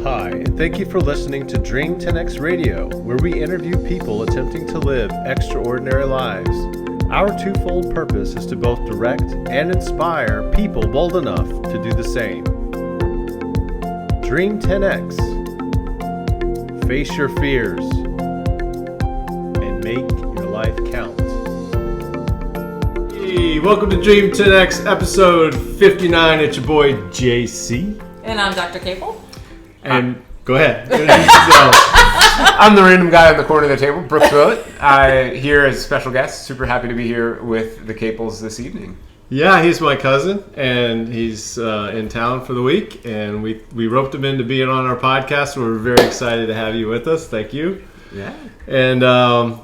Hi, and thank you for listening to Dream 10X Radio, where we interview people attempting to live extraordinary lives. Our twofold purpose is to both direct and inspire people bold enough to do the same. Dream 10X. Face your fears and make your life count. Hey, welcome to Dream 10X episode 59. It's your boy JC. And I'm Dr. Cable. And go ahead. I'm the random guy on the corner of the table, Brooks Willett. Here as a special guest. Super happy to be here with the Caples this evening. Yeah, he's my cousin, and he's in town for the week, and we roped him into being on our podcast, so we're very excited to have you with us. Thank you. Yeah. And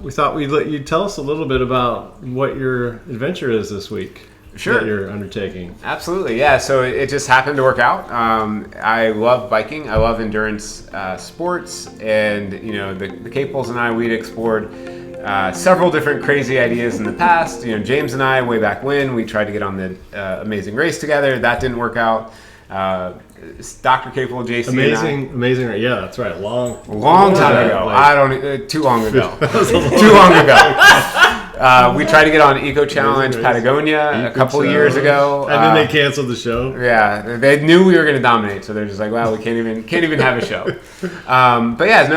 we thought we'd let you tell us a little bit about what your adventure is this week. Sure. That you're undertaking. Absolutely, yeah. So it just happened to work out. I love biking. I love endurance sports, and the Caples and I, we'd explored several different crazy ideas in the past. James and I, way back when, we tried to get on the Amazing Race together. That didn't work out. Dr. Capel, JC, amazing. Yeah, that's right. Long time ago. Too long ago. Too long ago. We tried to get on Eco Challenge Patagonia a couple years ago, and then they canceled the show. Yeah, they knew we were going to dominate, so they're just like, "Well, we can't even have a show."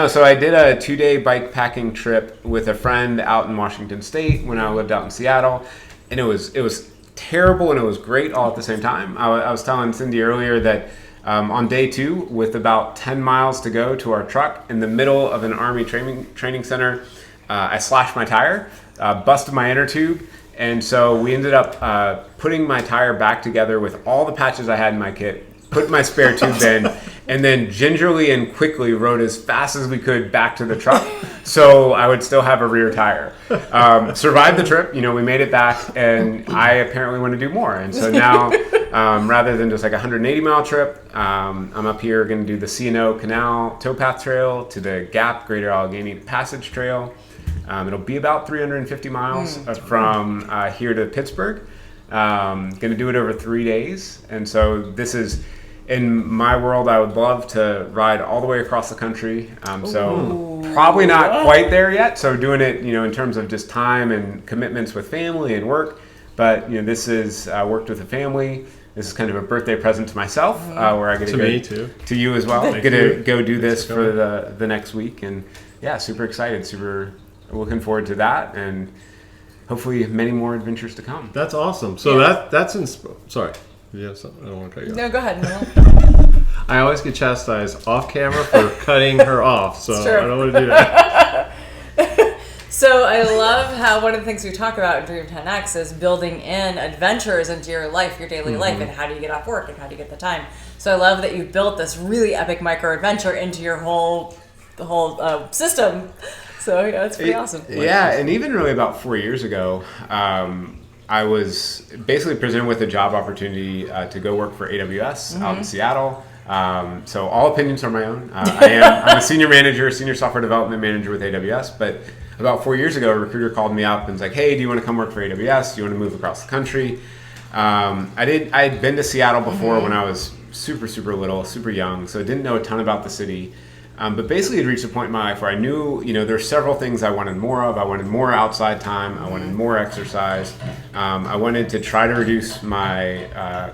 So I did a 2-day bike packing trip with a friend out in Washington State when I lived out in Seattle, and it was terrible and it was great all at the same time. I was telling Cindy earlier that on day 2, with about 10 miles to go to our truck, in the middle of an Army training center, I slashed my tire, busted my inner tube, and so we ended up putting my tire back together with all the patches I had in my kit, put my spare tube in, and then gingerly and quickly rode as fast as we could back to the truck so I would still have a rear tire. Survived the trip, we made it back, and I apparently want to do more. And so now, rather than just like a 180-mile trip, I'm up here going to do the C&O Canal Towpath Trail to the Gap Greater Allegheny Passage Trail. It'll be about 350 miles from here to Pittsburgh. Going to do it over 3 days. And so this is, in my world, I would love to ride all the way across the country. So probably not quite there yet. So doing it, in terms of just time and commitments with family and work. But, this is worked with a family. This is kind of a birthday present to myself, where I get to me too. To you as well. Get to go do this for the next week. And yeah, super excited, super looking forward to that. And hopefully many more adventures to come. That's awesome. So that's sorry. You have something? I don't want to cut you off. No, go ahead. No. I always get chastised off camera for cutting her off, so Sure. I don't want to do that. So I love how one of the things we talk about in Dream 10X is building in adventures into your life, your daily life, and how do you get off work and how do you get the time. So I love that you've built this really epic micro adventure into your whole system. So yeah, it's pretty awesome. Yeah, and even really about 4 years ago, I was basically presented with a job opportunity to go work for AWS out in Seattle. So all opinions are my own. I'm a senior software development manager with AWS, but about 4 years ago, a recruiter called me up and was like, "Hey, do you want to come work for AWS? Do you want to move across the country?" I had been to Seattle before when I was super, super little, super young, so I didn't know a ton about the city. But basically, it reached a point in my life where I knew, there were several things I wanted more of. I wanted more outside time. I wanted more exercise. I wanted to try to reduce my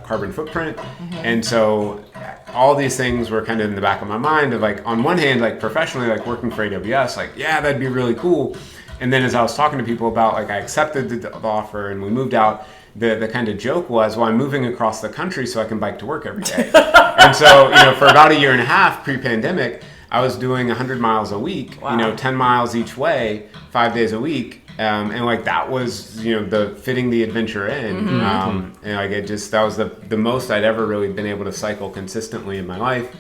carbon footprint. And so all these things were kind of in the back of my mind of, like, on one hand, like, professionally, like, working for AWS, like, yeah, that'd be really cool. And then as I was talking to people about, like, I accepted the offer and we moved out, the kind of joke was, well, I'm moving across the country so I can bike to work every day. And so, for about a year and a half pre-pandemic, I was doing 100 miles a week, 10 miles each way, 5 days a week. And like that was, the fitting the adventure in. And like that was the most I'd ever really been able to cycle consistently in my life.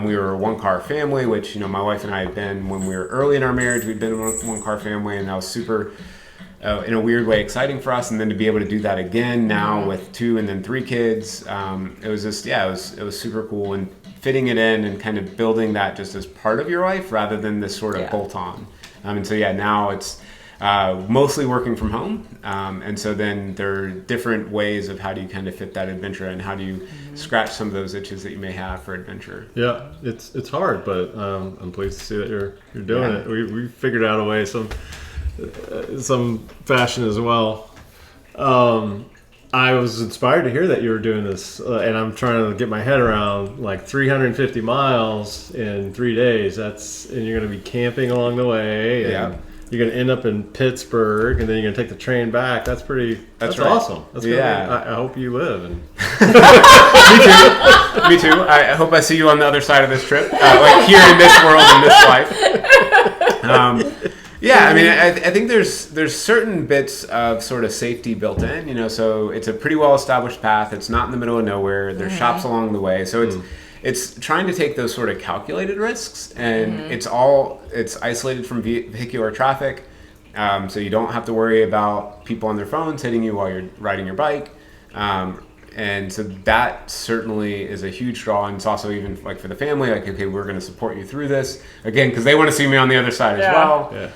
We were a one-car family, which, my wife and I had been when we were early in our marriage. We'd been a one-car family, and that was super, in a weird way, exciting for us. And then to be able to do that again now with 2 and then 3 kids, it was just, it was super cool. And fitting it in and kind of building that just as part of your life rather than this sort of bolt-on. And so now it's mostly working from home. And so then there are different ways of how do you kind of fit that adventure and how do you scratch some of those itches that you may have for adventure. Yeah, it's hard, but I'm pleased to see that you're doing it. We figured out a way, some fashion as well. I was inspired to hear that you were doing this, and I'm trying to get my head around like 350 miles in 3 days. And you're going to be camping along the way. And you're going to end up in Pittsburgh, and then you're going to take the train back. That's right. Awesome. That's I hope you live. And Me too. I hope I see you on the other side of this trip, like here in this world, in this life. Yeah, I mean, I think there's certain bits of sort of safety built in, so it's a pretty well established path. It's not in the middle of nowhere. There's shops along the way, so it's trying to take those sort of calculated risks, and it's isolated from vehicular traffic, so you don't have to worry about people on their phones hitting you while you're riding your bike. And so that certainly is a huge draw, and it's also even like for the family, like, okay, we're going to support you through this again because they want to see me on the other side as well. Yeah.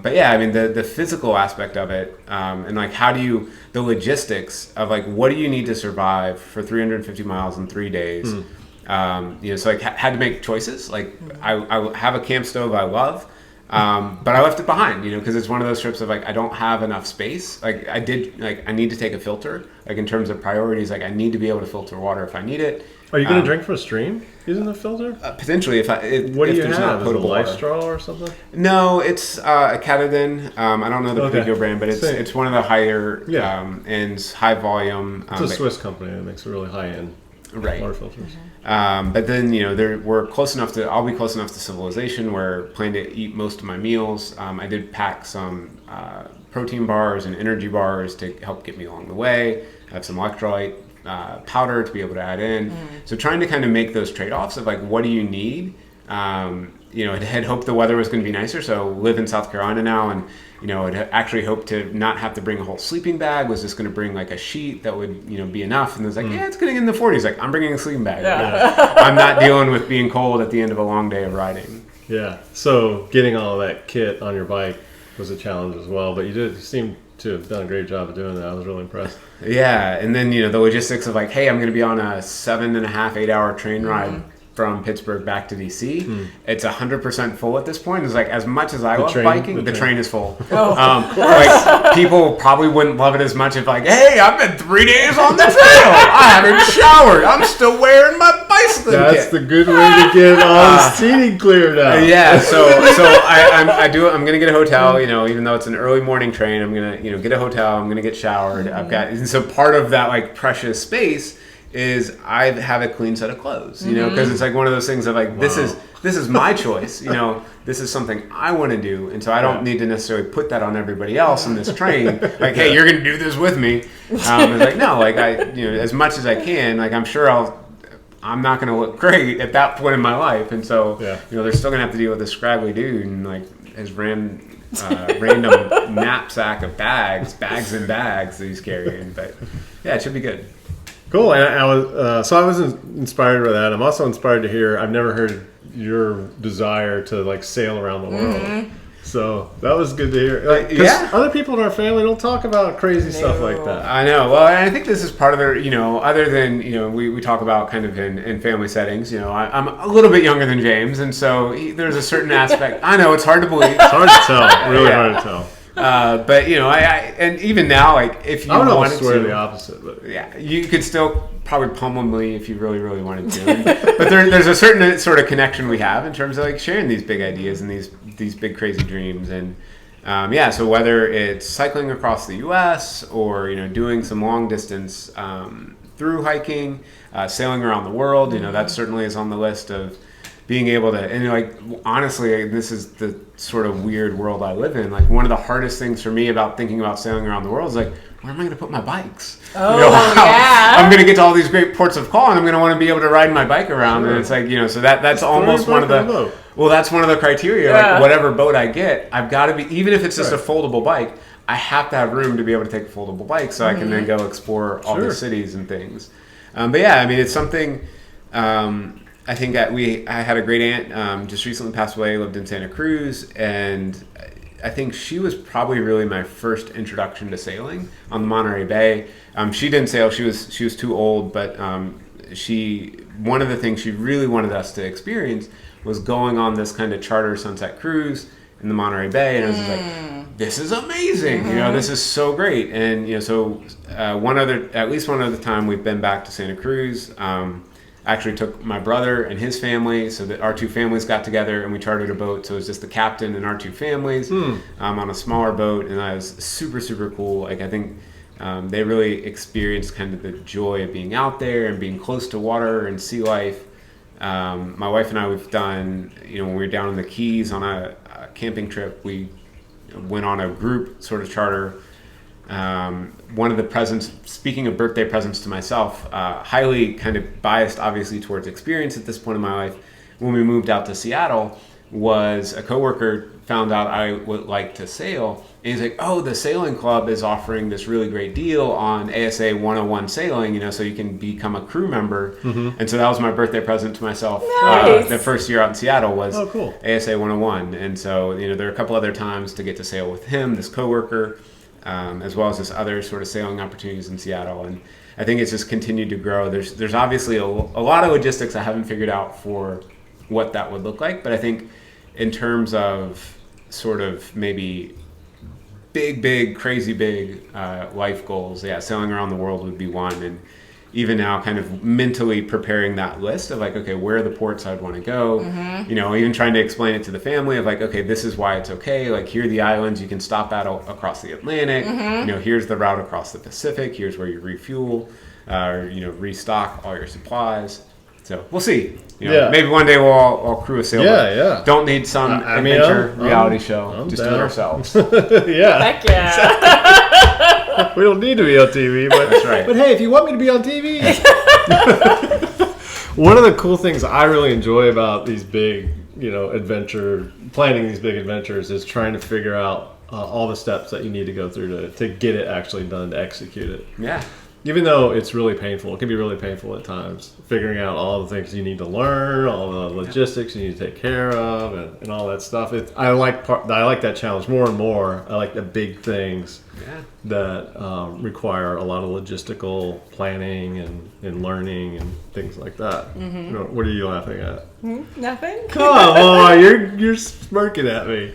But yeah, I mean the physical aspect of it, and like the logistics of like what do you need to survive for 350 miles in 3 days? So I had to make choices. Like I have a camp stove I love. But I left it behind, because it's one of those trips of like, I don't have enough space. Like I need to take a filter, like in terms of priorities, like I need to be able to filter water if I need it. Are you going to drink from a stream using the filter? Potentially, what do you have? Is it a Life Straw or something? No, it's a Katadyn. I don't know the particular brand, but it's one of the higher and high volume. It's a Swiss company that makes really high end water filters. But then we're close enough to. I'll be close enough to civilization where I plan to eat most of my meals. I did pack some protein bars and energy bars to help get me along the way. I have some electrolyte powder to be able to add in. So trying to kind of make those trade-offs of like, what do you need? I had hoped the weather was going to be nicer, so live in South Carolina now, and I'd actually hoped to not have to bring a whole sleeping bag. Was just going to bring like a sheet that would be enough, and it was like, it's getting in the 40s. Like, I'm bringing a sleeping bag. I'm not dealing with being cold at the end of a long day of riding. Yeah. So getting all of that kit on your bike was a challenge as well, but you seem to have done a great job of doing that. I was really impressed. Yeah, and then the logistics of like, hey, I'm going to be on a 7.5-8 hour train ride from Pittsburgh back to DC. It's 100% full at this point. It's like, as much as I love biking, the train is full. Like, people probably wouldn't love it as much if like, hey, I've been 3 days on the trail. I haven't showered. I'm still wearing my bicycle That's kit. the good way to get all the seating cleared out. Yeah, so I'm gonna get a hotel. Even though it's an early morning train, I'm gonna get a hotel. I'm gonna get showered. And so part of that like precious space is I have a clean set of clothes, because it's like one of those things of like, this is my choice, this is something I want to do, and so I don't need to necessarily put that on everybody else in this train. Like, hey, you're going to do this with me. It's like, no, like as much as I can, like I'm sure I'm not going to look great at that point in my life, and so they're still going to have to deal with this scraggly dude and like his random knapsack of bags and bags that he's carrying. But yeah, it should be good. Cool, and I was inspired by that. I'm also inspired to hear. I've never heard your desire to like sail around the world, so that was good to hear. Like, other people in our family don't talk about crazy stuff like that. I know. Well, and I think this is part of their, other than we talk about kind of in family settings. I'm a little bit younger than James, and so there's a certain aspect. I know it's hard to believe. It's hard to tell. Really hard to tell. But and even now, like if you wanted to, swear the opposite, but you could still probably pummel me if you really, really wanted to. But there's a certain sort of connection we have in terms of like sharing these big ideas and these big crazy dreams, and so whether it's cycling across the U.S. or doing some long distance through hiking, sailing around the world, that certainly is on the list of being able to, and like honestly, this is the sort of weird world I live in. Like one of the hardest things for me about thinking about sailing around the world is like, where am I going to put my bikes? I'm going to get to all these great ports of call, and I'm going to want to be able to ride my bike around. And it's like so that's almost one of the that's one of the criteria. Like whatever boat I get, I've got to be, even if it's just a foldable bike, I have to have room to be able to take a foldable bike so I can then go explore all the cities and things. But yeah, I mean it's something. I think I had a great aunt just recently passed away, lived in Santa Cruz, and I think she was probably really my first introduction to sailing on the Monterey Bay. She didn't sail; she was too old, but one of the things she really wanted us to experience was going on this kind of charter sunset cruise in the Monterey Bay, and I was just like, this is amazing, this is so great. And so at least one other time we've been back to Santa Cruz. I actually took my brother and his family, so that our two families got together and we chartered a boat. So it was just the captain and our two families on a smaller boat, and that was super, super cool. Like, I think they really experienced kind of the joy of being out there and being close to water and sea life. My wife and I, we've done, when we were down in the Keys on a camping trip, we went on a group sort of charter. One of the presents, speaking of birthday presents to myself, highly kind of biased obviously towards experience at this point in my life, when we moved out to Seattle, was a coworker found out I would like to sail, and he's like, oh, the sailing club is offering this really great deal on ASA 101 sailing, so you can become a crew member. And so that was my birthday present to myself. Nice. The first year out in Seattle was cool. ASA 101. And so, there are a couple other times to get to sail with him, this coworker, as well as this other sort of sailing opportunities in Seattle. And I think it's just continued to grow. There's obviously a lot of logistics I haven't figured out for what that would look like, but I think in terms of sort of maybe big, crazy big life goals, sailing around the world would be one. And even now kind of mentally preparing that list of like, okay, where are the ports I'd want to go? Even trying to explain it to the family of like, okay, this is why it's okay. Like, here are the islands you can stop at across the Atlantic. Here's the route across the Pacific. Here's where you refuel, restock all your supplies. So we'll see. Maybe one day we'll all crew a sailboat. Yeah. Don't need some adventure reality show. I'm just down. do it ourselves. Yeah. Heck yeah. We don't need to be on TV, but That's right. But hey, if you want me to be on TV, one of the cool things I really enjoy about these big, planning these big adventures is trying to figure out all the steps that you need to go through to get it actually done, to execute it. Yeah. Even though it's really painful, it can be really painful at times, figuring out all the things you need to learn, all the logistics you need to take care of, and all that stuff. I like that challenge more and more. I like the big things that require a lot of logistical planning and learning and things like that. What are you laughing at? Nothing. Come on, you're smirking at me.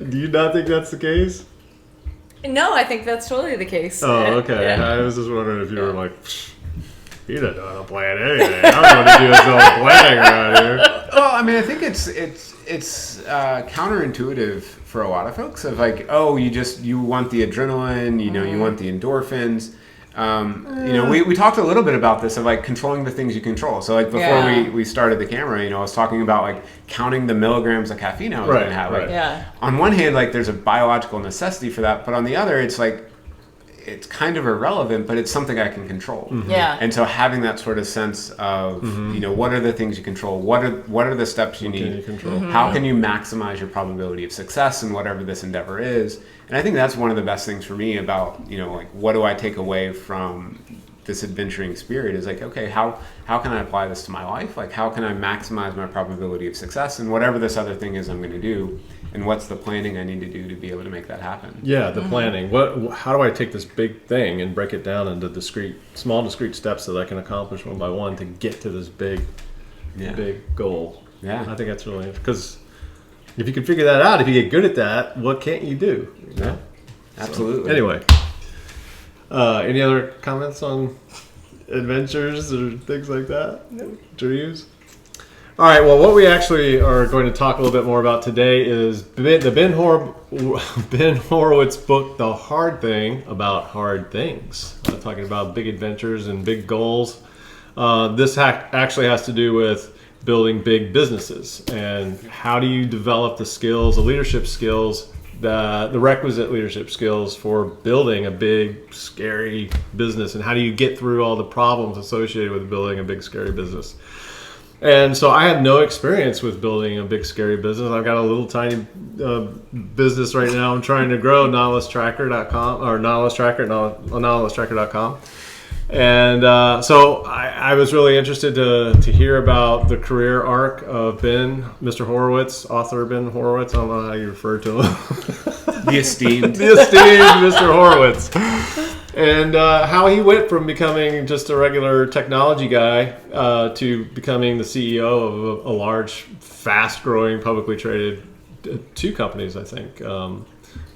Do you not think that's the case? No, I think that's totally the case. Oh, okay. Yeah. I was just wondering if you were like, he doesn't know how to plan anything. I'm going to do his own planning around here. Well, I mean, I think it's counterintuitive for a lot of folks of like, oh, you want the adrenaline, you want the endorphins. We talked a little bit about this of like controlling the things you control. So like before we started the camera, I was talking about like counting the milligrams of caffeine I was going to have. Like, on one hand, like there's a biological necessity for that, but on the other, it's like it's kind of irrelevant, but it's something I can control. Yeah. And so having that sort of sense of what are the things you control, what are the steps you need, can you control? How can you maximize your probability of success in whatever this endeavor is. And I think that's one of the best things for me about, like, what do I take away from this adventuring spirit is like, okay, how can I apply this to my life? Like, how can I maximize my probability of success in whatever this other thing is I'm going to do? And what's the planning I need to do to be able to make that happen? Yeah, the planning. How do I take this big thing and break it down into small discrete steps that I can accomplish one by one to get to this big goal? Yeah. I think that's really, because if you can figure that out, if you get good at that, what can't you do? Yeah, absolutely. So, anyway, any other comments on adventures or things like that? No. Dreams? All right, well, what we actually are going to talk a little bit more about today is the Ben Horowitz book, The Hard Thing About Hard Things. Talking about big adventures and big goals. This actually has to do with building big businesses and how do you develop the skills, the leadership skills, the requisite leadership skills for building a big, scary business, and how do you get through all the problems associated with building a big, scary business. And so I have no experience with building a big, scary business. I've got a little tiny business right now I'm trying to grow, nautilustracker.com or nautilustracker.com. And so I was really interested to hear about the career arc of Mr. Horowitz, author Ben Horowitz. I don't know how you refer to him. The esteemed Mr. Horowitz. and how he went from becoming just a regular technology guy to becoming the CEO of a large, fast-growing, publicly traded two companies, I think,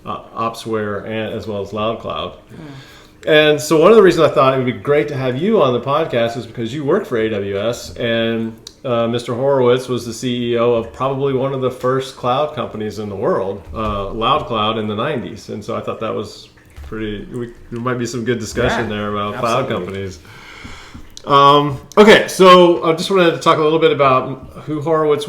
Opsware and as well as LoudCloud. And so one of the reasons I thought it would be great to have you on the podcast is because you work for AWS, and Mr. Horowitz was the CEO of probably one of the first cloud companies in the world, LoudCloud, in the 90s. And so I thought that was there might be some good discussion there about cloud companies. Okay, so I just wanted to talk a little bit about who Horowitz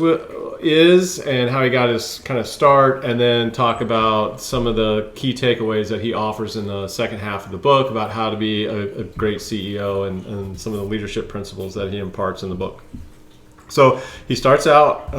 is and how he got his kind of start, and then talk about some of the key takeaways that he offers in the second half of the book about how to be a great CEO and some of the leadership principles that he imparts in the book. So he starts out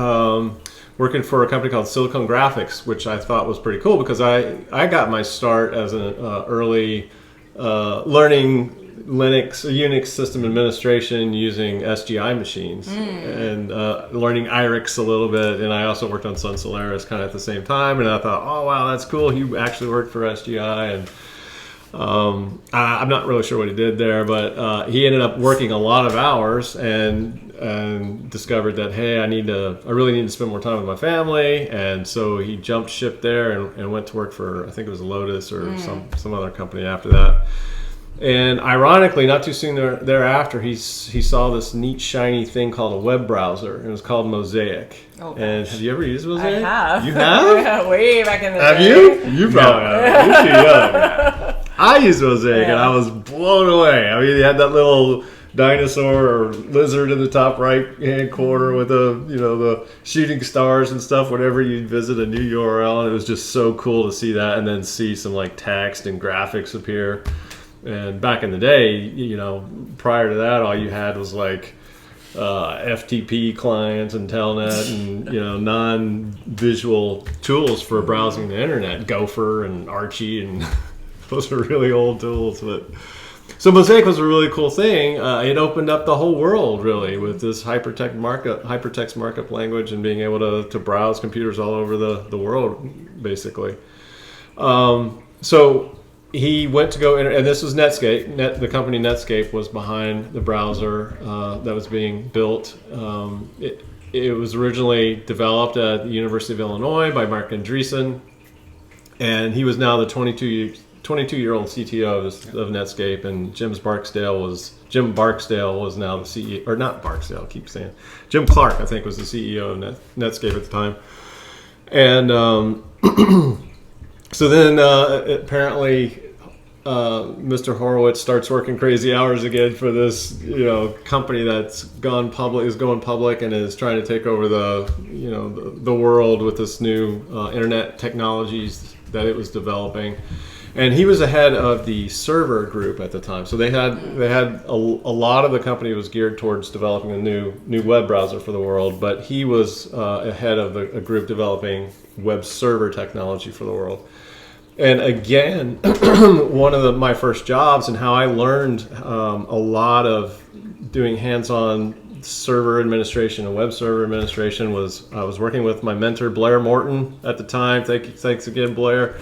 working for a company called Silicon Graphics, which I thought was pretty cool because I got my start as an early learning Unix system administration using SGI machines and learning IRIX a little bit. And I also worked on Sun Solaris kind of at the same time. And I thought, oh, wow, that's cool. He actually worked for SGI. And I'm not really sure what he did there, but he ended up working a lot of hours and discovered that, hey, I really need to spend more time with my family. And so he jumped ship there and went to work for, I think it was Lotus or some other company after that. And ironically, not too soon thereafter, he saw this neat, shiny thing called a web browser. And it was called Mosaic. Oh, and have you ever used Mosaic? I have. You have? Yeah, way back in the day. Have you? You probably have. You're too young. I used Mosaic, and I was blown away. I mean, you had that little dinosaur or lizard in the top right-hand corner with the shooting stars and stuff whenever you'd visit a new URL. And it was just so cool to see that and then see some like text and graphics appear. And back in the day, prior to that, all you had was like FTP clients and Telnet and non-visual tools for browsing the internet, Gopher and Archie, and those are really old tools. But so Mosaic was a really cool thing. It opened up the whole world really with this hypertext markup language and being able to browse computers all over the world, basically. So he went to go, and this was Netscape. The company Netscape was behind the browser that was being built. It was originally developed at the University of Illinois by Marc Andreessen, and he was now the 22-year-old CTO of Netscape, and Jim Barksdale was now the CEO, or not Barksdale, I keep saying. Jim Clark, I think, was the CEO of Netscape at the time. And so then apparently Mr. Horowitz starts working crazy hours again for this company that's going public and is trying to take over the world with this new internet technologies that it was developing. And he was the head of the server group at the time. So they had a lot of the company was geared towards developing a new web browser for the world, but he was ahead of a group developing web server technology for the world. And again, one of my first jobs and how I learned a lot of doing hands-on server administration and web server administration was I was working with my mentor Blair Morton at the time. Thanks again, Blair.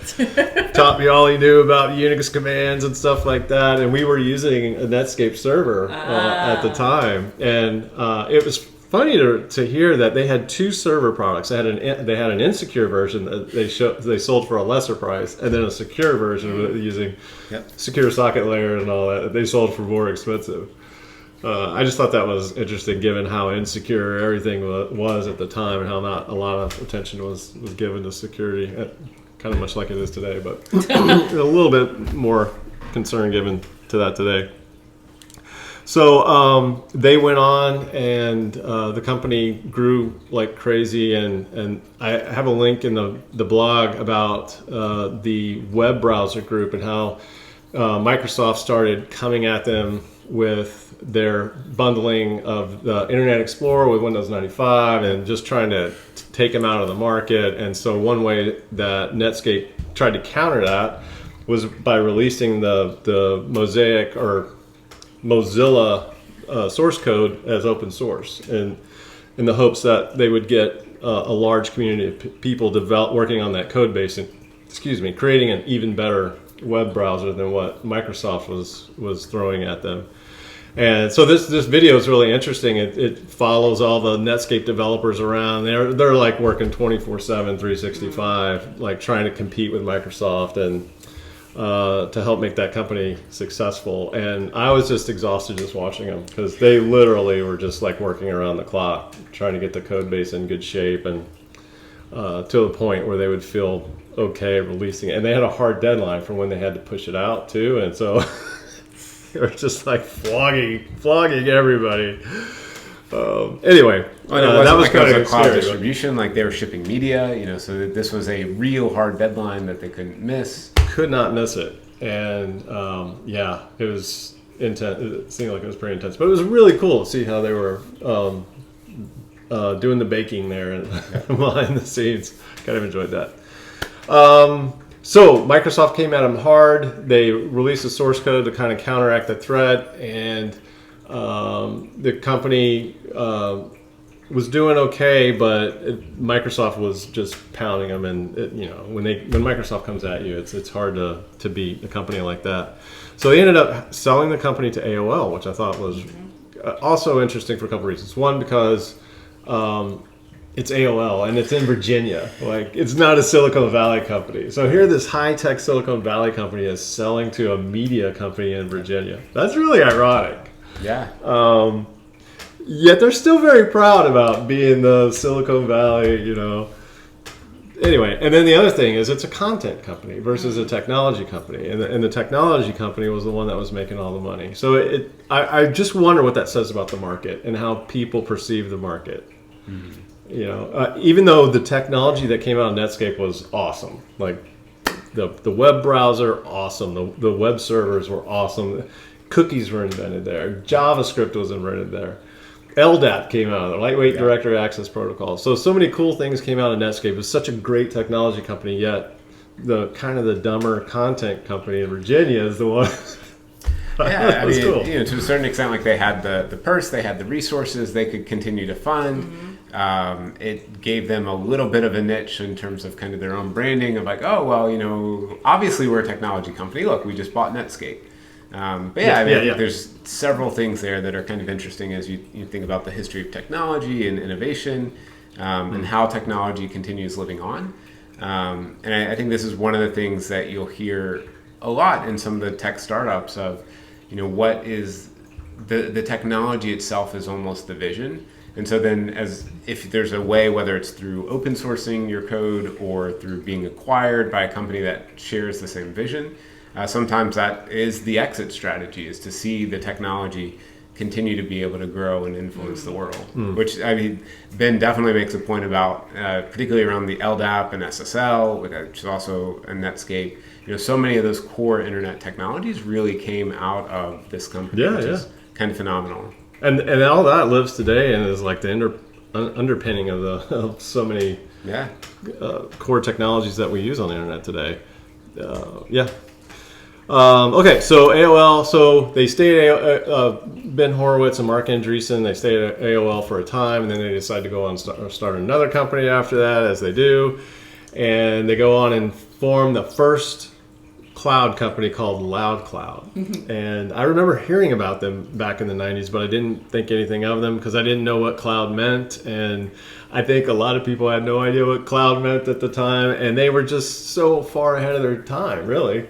Taught me all he knew about Unix commands and stuff like that. And we were using a Netscape server at the time, and it was funny to hear that they had two server products. They had an insecure version that they sold for a lesser price, and then a secure version using secure socket layer and all that they sold for more expensive. I just thought that was interesting, given how insecure everything was at the time, and how not a lot of attention was given to security, kind of much like it is today, but a little bit more concern given to that today. So they went on, and the company grew like crazy. And I have a link in the blog about the web browser group and how Microsoft started coming at them with their bundling of the Internet Explorer with Windows 95 and just trying to take them out of the market. And so one way that Netscape tried to counter that was by releasing the Mosaic or Mozilla source code as open source, and in the hopes that they would get a large community of people working on that code base and, creating an even better web browser than what Microsoft was throwing at them. And so this video is really interesting. It follows all the Netscape developers around. They're like working 24/7, 365, like trying to compete with Microsoft and to help make that company successful. And I was just exhausted just watching them because they literally were just like working around the clock trying to get the code base in good shape and to the point where they would feel okay releasing it. And they had a hard deadline for when they had to push it out too. And so they were just like flogging everybody. Anyway, that was kind of cloud scary. distribution. Like they were shipping media, so that this was a real hard deadline that they couldn't miss. Could not miss it. And it was intense. It seemed like it was pretty intense, but it was really cool to see how they were doing the baking there behind the scenes. Kind of enjoyed that. So Microsoft came at them hard. They released a source code to kind of counteract the threat, and the company was doing okay, but Microsoft was just pounding them. And when Microsoft comes at you, it's hard to beat a company like that. So they ended up selling the company to AOL, which I thought was also interesting for a couple reasons. One, because it's AOL and it's in Virginia. Like, it's not a Silicon Valley company. So here this high-tech Silicon Valley company is selling to a media company in Virginia. That's really ironic. Yeah. Yet they're still very proud about being the Silicon Valley, Anyway, and then the other thing is it's a content company versus a technology company. And the technology company was the one that was making all the money. So I just wonder what that says about the market and how people perceive the market. Mm-hmm. Even though the technology that came out of Netscape was awesome, like the web browser, awesome. The web servers were awesome. Cookies were invented there. JavaScript was invented there. LDAP came out of there, Lightweight Directory Access Protocol. So many cool things came out of Netscape. It was such a great technology company, yet the kind of the dumber content company in Virginia is the one. Yeah, I mean, cool. To a certain extent, like they had the purse, they had the resources, they could continue to fund. Mm-hmm. It gave them a little bit of a niche in terms of kind of their own branding of like, oh, well, obviously we're a technology company. Look, we just bought Netscape. There's several things there that are kind of interesting as you think about the history of technology and innovation and how technology continues living on. And I think this is one of the things that you'll hear a lot in some of the tech startups of, what is the technology itself is almost the vision. And so then if there's a way, whether it's through open sourcing your code or through being acquired by a company that shares the same vision, sometimes that is the exit strategy, is to see the technology continue to be able to grow and influence the world. Which, Ben definitely makes a point about, particularly around the LDAP and SSL, which is also a Netscape. So many of those core internet technologies really came out of this company, which is kind of phenomenal. And all that lives today and is like the underpinning of so many core technologies that we use on the internet today. Okay, so AOL, so they stayed at Ben Horowitz and Marc Andreessen, they stayed at AOL for a time, and then they decided to go on and start another company after that, as they do. And they go on and form the first cloud company called LoudCloud. Mm-hmm. And I remember hearing about them back in the 90s, but I didn't think anything of them because I didn't know what cloud meant. And I think a lot of people had no idea what cloud meant at the time, and they were just so far ahead of their time, really.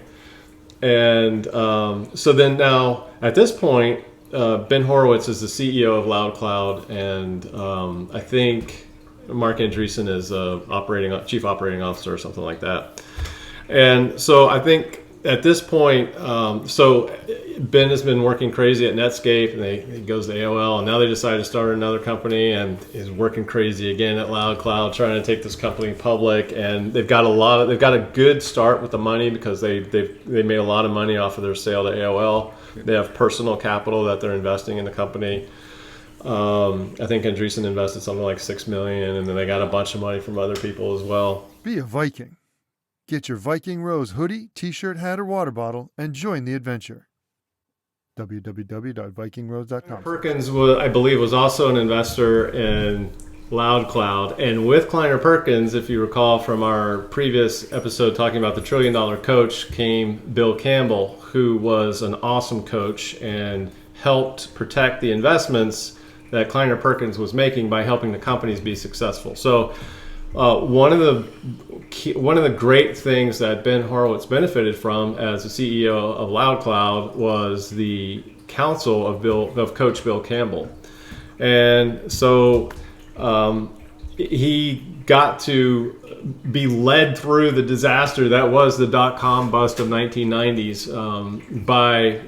And so then now, at this point, Ben Horowitz is the CEO of LoudCloud, and I think Marc Andreessen is chief operating officer or something like that. And so I think at this point, so Ben has been working crazy at Netscape, and he goes to AOL, and now they decided to start another company, and is working crazy again at LoudCloud, trying to take this company public. And they've got a good start with the money because they made a lot of money off of their sale to AOL. They have personal capital that they're investing in the company. I think Andreessen invested something like $6 million, and then they got a bunch of money from other people as well. Be a Viking. Get your Viking Rose hoodie, t-shirt, hat, or water bottle, and join the adventure. www.vikingrose.com. Perkins, I believe, was also an investor in Loud Cloud. And with Kleiner Perkins, if you recall from our previous episode talking about the $1 trillion coach, came Bill Campbell, who was an awesome coach and helped protect the investments that Kleiner Perkins was making by helping the companies be successful. So one of the great things that Ben Horowitz benefited from as the CEO of Loud Cloud was the counsel of Coach Bill Campbell. And so he got to be led through the disaster that was the dot-com bust of 1990s by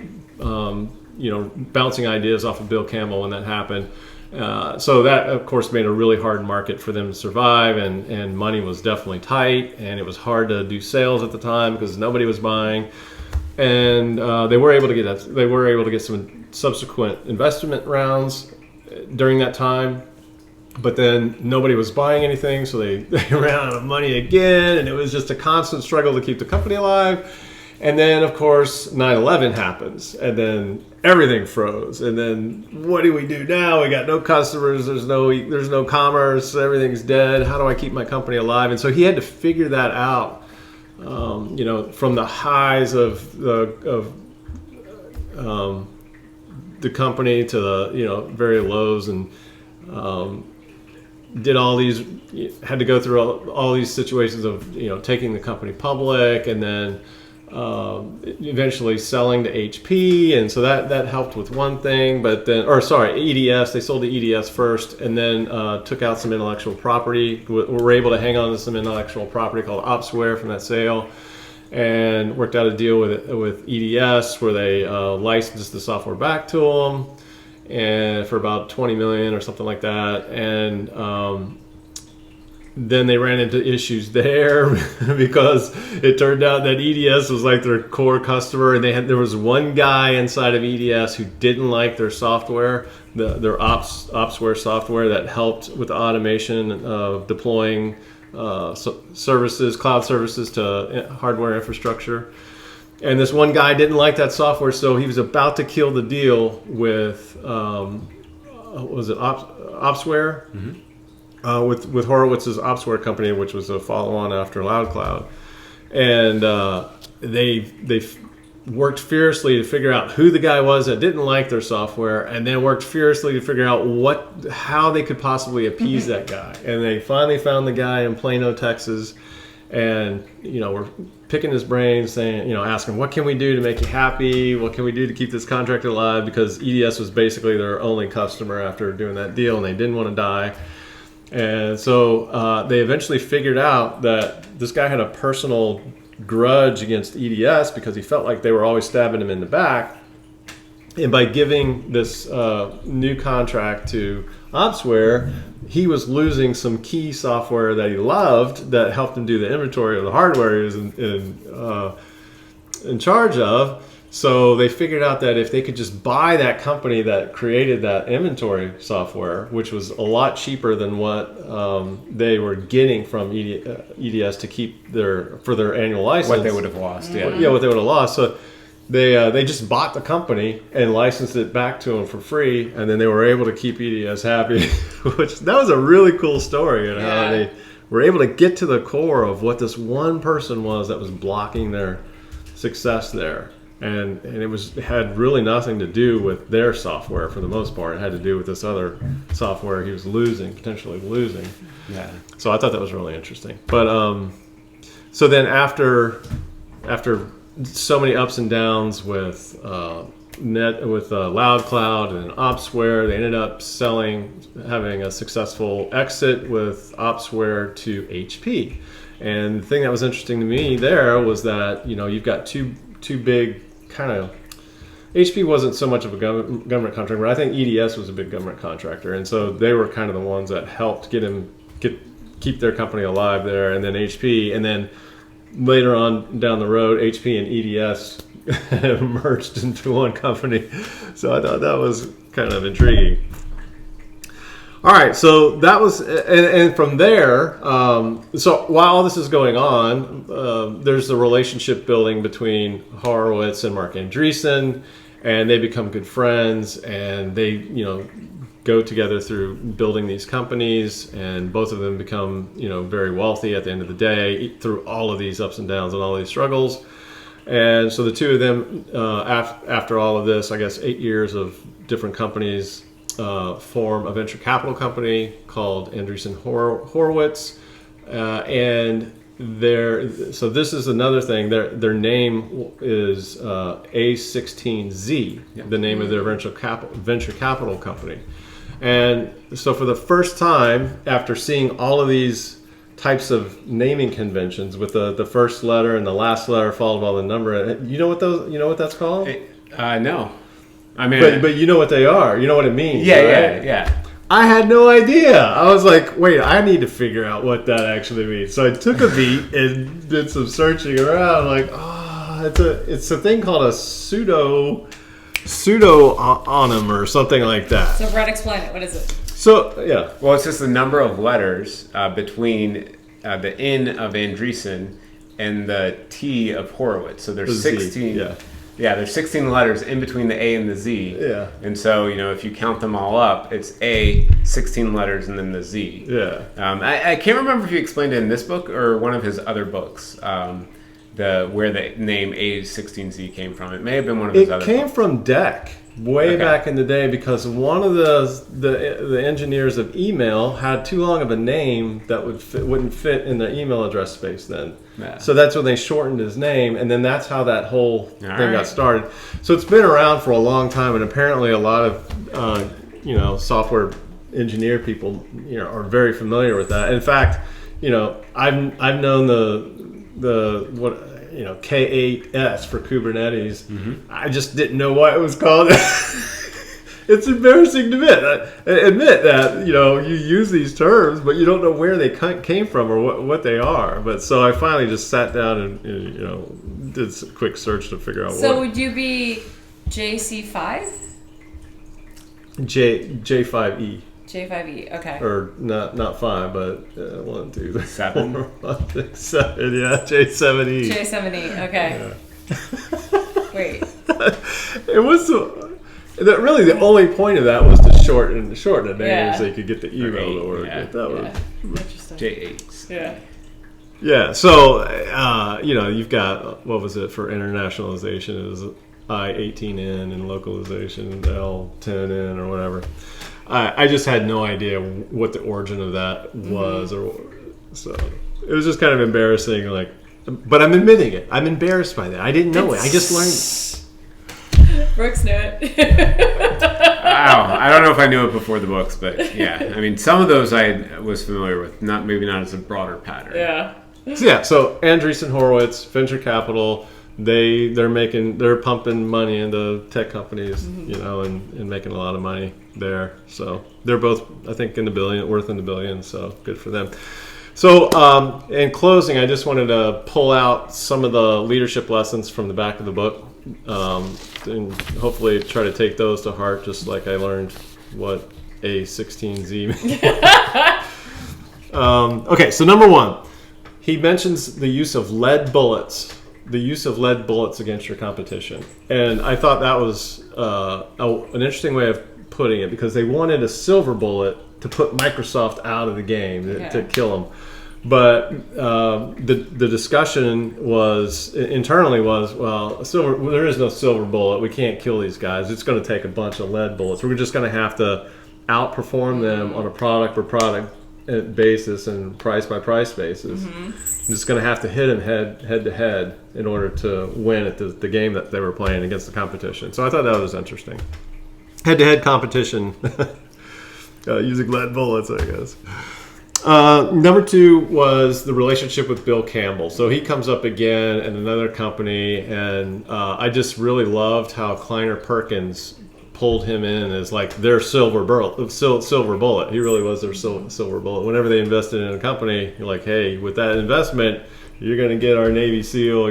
bouncing ideas off of Bill Campbell when that happened. So that, of course, made a really hard market for them to survive, and money was definitely tight, and it was hard to do sales at the time because nobody was buying. And they were able to get some subsequent investment rounds during that time, but then nobody was buying anything, so they ran out of money again, and it was just a constant struggle to keep the company alive. And then, of course, 9/11 happens, and then everything froze. And then what do we do now? We got no customers. There's no commerce. Everything's dead. How do I keep my company alive? And so he had to figure that out. From the highs of the company to the very lows, and had to go through all these situations of taking the company public, and then eventually selling to HP, and so that helped with one thing. But then, EDS, they sold to EDS first, and then took out some intellectual property. Were able to hang on to some intellectual property called Opsware from that sale, and worked out a deal with EDS where they licensed the software back to them, and for about $20 million or something like that. And then they ran into issues there because it turned out that EDS was like their core customer, and there was one guy inside of EDS who didn't like their software, their Opsware software that helped with the automation of deploying services, cloud services to hardware infrastructure. And this one guy didn't like that software, so he was about to kill the deal with Opsware? Mm-hmm. With Horowitz's Opsware company, which was a follow-on after Loud Cloud. And they worked fiercely to figure out who the guy was that didn't like their software, and then worked fiercely to figure out how they could possibly appease that guy. And they finally found the guy in Plano, Texas, and we're picking his brain, saying, asking, what can we do to make you happy? What can we do to keep this contract alive? Because EDS was basically their only customer after doing that deal, and they didn't want to die. And so they eventually figured out that this guy had a personal grudge against EDS because he felt like they were always stabbing him in the back. And by giving this new contract to Opsware, he was losing some key software that he loved that helped him do the inventory of the hardware he was in charge of. So they figured out that if they could just buy that company that created that inventory software, which was a lot cheaper than what they were getting from EDS to keep for their annual license. What they would have lost, yeah. Yeah, what they would have lost. So they just bought the company and licensed it back to them for free, and then they were able to keep EDS happy, that was a really cool story, and how they were able to get to the core of what this one person was that was blocking their success there. And it had really nothing to do with their software for the most part. It had to do with this other software he was potentially losing. Yeah. So I thought that was really interesting. But so then after so many ups and downs with Loud Cloud and Opsware, they ended up having a successful exit with Opsware to HP. And the thing that was interesting to me there was that you've got two big kind of, HP wasn't so much of a government contractor, but I think EDS was a big government contractor, and so they were kind of the ones that helped keep their company alive there. And then HP, and then later on down the road, HP and EDS merged into one company. So I thought that was kind of intriguing. All right, so that was, and from there, so while all this is going on, there's the relationship building between Horowitz and Marc Andreessen, and they become good friends, and they, go together through building these companies, and both of them become, very wealthy at the end of the day through all of these ups and downs and all these struggles. And so the two of them, after all of this, I guess 8 years of different companies, form a venture capital company called Andreessen Horowitz, and so this is another thing. Their name is A16Z, the name of their venture capital company. And so for the first time, after seeing all of these types of naming conventions with the first letter and the last letter followed by the number, you know what that's called? No. I mean, but you know what they are. You know what it means. Yeah, right? yeah. I had no idea. I was like, wait, I need to figure out what that actually means. So I took a beat and did some searching around. Like, it's a thing called a pseudo-onym or something like that. So Brett, explain it. What is it? So, yeah. Well, it's just the number of letters between the N of Andreessen and the T of Horowitz. So there's 16. Yeah. Yeah, there's 16 letters in between the A and the Z. Yeah. And so, if you count them all up, it's A, 16 letters, and then the Z. Yeah. I can't remember if he explained it in this book or one of his other books, where the name A16Z came from. It may have been one of his other books. It came books. from DEC way back in the day, because one of the engineers of email had too long of a name that wouldn't fit in the email address space then. Yeah. So that's when they shortened his name, and then that's how that whole thing got started. So it's been around for a long time, and apparently a lot of software engineer people are very familiar with that. In fact, I've known the K8S for Kubernetes. Mm-hmm. I just didn't know why it was called. It's embarrassing to admit that you use these terms, but you don't know where they came from or what they are. But so I finally just sat down and did a quick search to figure out. So would you be JC5? J5E. J5E. Okay. Or not 5, but 1, 2, 7. 7. Yeah, J7E. J7E. Okay. Yeah. Wait. It was. Really, the only point of that was to shorten the name so you could get the email to work. Yeah. That was interesting. J8s. Yeah. Yeah. So you've got, what was it for internationalization? It was I18N, and localization L10N or whatever. I just had no idea what the origin of that was, so it was just kind of embarrassing. But I'm admitting it. I'm embarrassed by that. I didn't know it. I just learned it. Brooks knew it. Wow. I don't know if I knew it before the books, but yeah. I mean, some of those I was familiar with, maybe not as a broader pattern. Yeah. So Andreessen Horowitz, venture capital, they're pumping money into tech companies, and making a lot of money there. So they're both, I think, worth in the billions. So good for them. So in closing, I just wanted to pull out some of the leadership lessons from the back of the book. And hopefully try to take those to heart, just like I learned what A16Z means. Okay, so number 1, he mentions the use of lead bullets against your competition. And I thought that was an interesting way of putting it, because they wanted a silver bullet to put Microsoft out of the game, to kill them. But the discussion internally was, well, there is no silver bullet. We can't kill these guys. It's going to take a bunch of lead bullets. We're just going to have to outperform them on a product per product basis and price by price basis. I'm just going to have to hit them head to head in order to win at the game that they were playing against the competition. So I thought that was interesting. Head to head competition using lead bullets, I guess. Number 2 was the relationship with Bill Campbell. So he comes up again in another company, and I just really loved how Kleiner Perkins pulled him in as like their silver bullet. He really was their silver bullet. Whenever they invested in a company, you're like, hey, with that investment, you're going to get our Navy SEAL,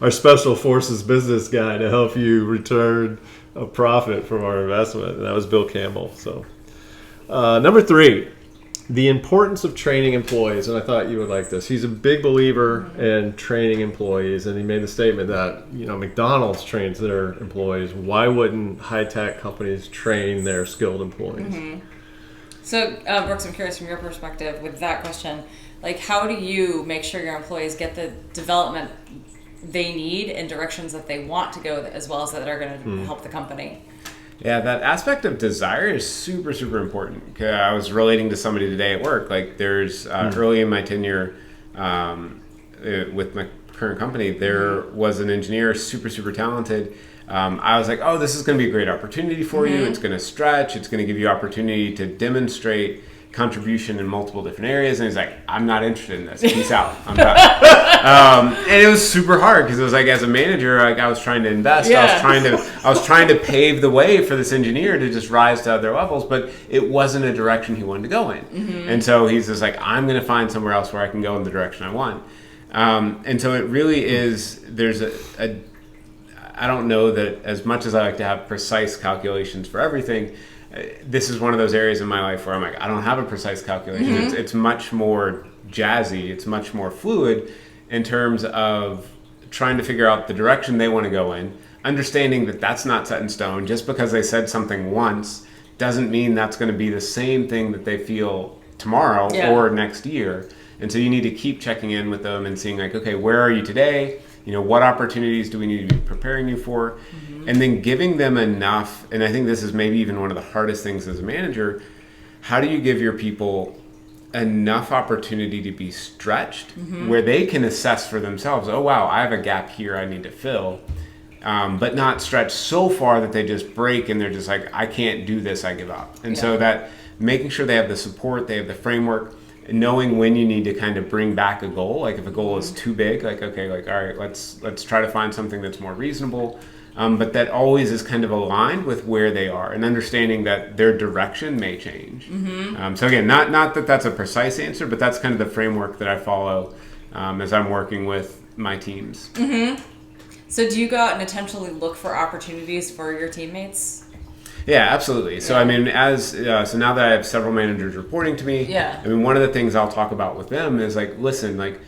our Special Forces business guy to help you return a profit from our investment. And that was Bill Campbell. So number 3. the importance of training employees, and I thought you would like this. He's a big believer in training employees, and he made the statement that McDonald's trains their employees. Why wouldn't high-tech companies train their skilled employees? Mm-hmm. So, Brooks, I'm curious from your perspective with that question, like how do you make sure your employees get the development they need in directions that they want to go, as well as that are going to help the company? Yeah, that aspect of desire is super, super important. I was relating to somebody today at work. Like there's early in my tenure with my current company, there was an engineer, super, super talented. I was like, oh, this is going to be a great opportunity for you. It's going to stretch. It's going to give you opportunity to demonstrate contribution in multiple different areas. And he's like, I'm not interested in this. Peace out. I'm done. And it was super hard because it was like, as a manager, like I was trying to invest. Yeah. I was trying to pave the way for this engineer to just rise to other levels, but it wasn't a direction he wanted to go in. And so he's just like, I'm going to find somewhere else where I can go in the direction I want. And so it really is, there's I don't know that as much as I like to have precise calculations for everything, this is one of those areas in my life where I'm like, I don't have a precise calculation. It's much more jazzy. It's much more fluid in terms of trying to figure out the direction they want to go in, understanding that that's not set in stone. Just because they said something once doesn't mean that's going to be the same thing that they feel tomorrow or next year. And so you need to keep checking in with them and seeing like, okay, where are you today? What opportunities do we need to be preparing you for? And then giving them enough, and I think this is maybe even one of the hardest things as a manager, how do you give your people enough opportunity to be stretched where they can assess for themselves, oh wow, I have a gap here I need to fill, but not stretch so far that they just break and they're just like, I can't do this, I give up. And so that making sure they have the support, they have the framework, knowing when you need to kind of bring back a goal. Like if a goal is too big, like, okay, like, all right, let's try to find something that's more reasonable. But that always is kind of aligned with where they are and understanding that their direction may change. So again, not that that's a precise answer, but that's kind of the framework that I follow as I'm working with my teams. So do you go out and intentionally look for opportunities for your teammates? Yeah, absolutely. So I mean, so now that I have several managers reporting to me, I mean, one of the things I'll talk about with them is like, listen, like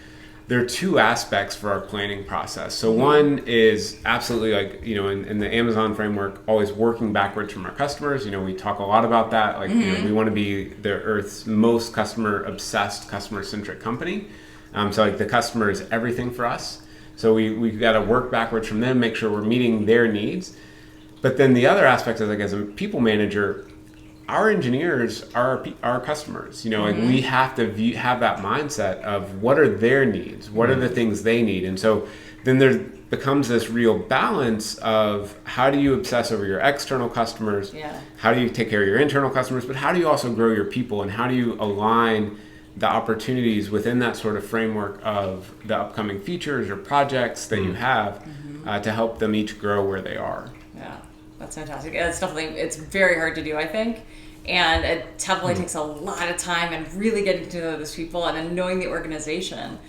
there are two aspects for our planning process. So one is absolutely like, in the Amazon framework, always working backwards from our customers. We talk a lot about that. Like, we want to be the Earth's most customer-obsessed, customer-centric company. So like the customer is everything for us. So we've got to work backwards from them, make sure we're meeting their needs. But then the other aspect is like as a people manager, our engineers are our customers. Like we have to have that mindset of what are their needs, what are the things they need, and so then there becomes this real balance of how do you obsess over your external customers, how do you take care of your internal customers, but how do you also grow your people, and how do you align the opportunities within that sort of framework of the upcoming features or projects that you have to help them each grow where they are. Yeah. That's fantastic. It's very hard to do, I think. And it definitely takes a lot of time and really getting to know those people and then knowing the organization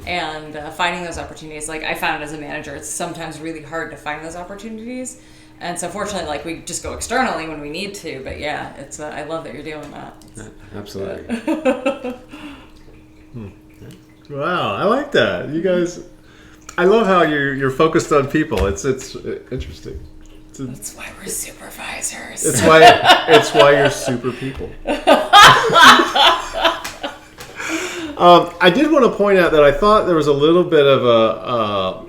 and finding those opportunities. Like I found as a manager, it's sometimes really hard to find those opportunities. And so fortunately, like we just go externally when we need to. But yeah, it's I love that you're doing that. Absolutely. Wow, I like that. You guys, I love how you're focused on people. It's interesting. That's why we're supervisors. It's why you're super people. I did want to point out that I thought there was a little bit of a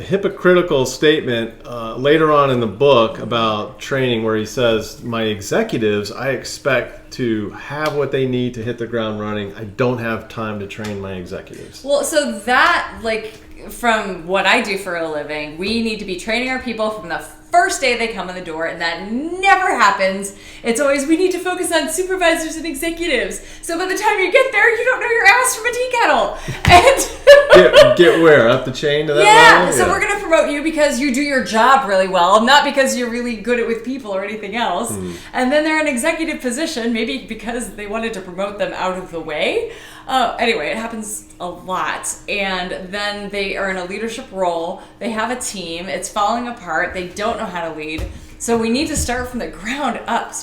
hypocritical statement later on in the book about training where he says, my executives, I expect to have what they need to hit the ground running. I don't have time to train my executives. Well, so that, like, from what I do for a living, we need to be training our people from the first day they come in the door, and that never happens. It's always, we need to focus on supervisors and executives. So by the time you get there, you don't know your ass from a tea kettle. And get where? Up the chain to that level? So we're going to promote you because you do your job really well, not because you're really good at with people or anything else. And then they're in an executive position, maybe because they wanted to promote them out of the way. Anyway, it happens a lot. And then they are in a leadership role. They have a team. It's falling apart. They don't know how to lead. So we need to start from the ground up.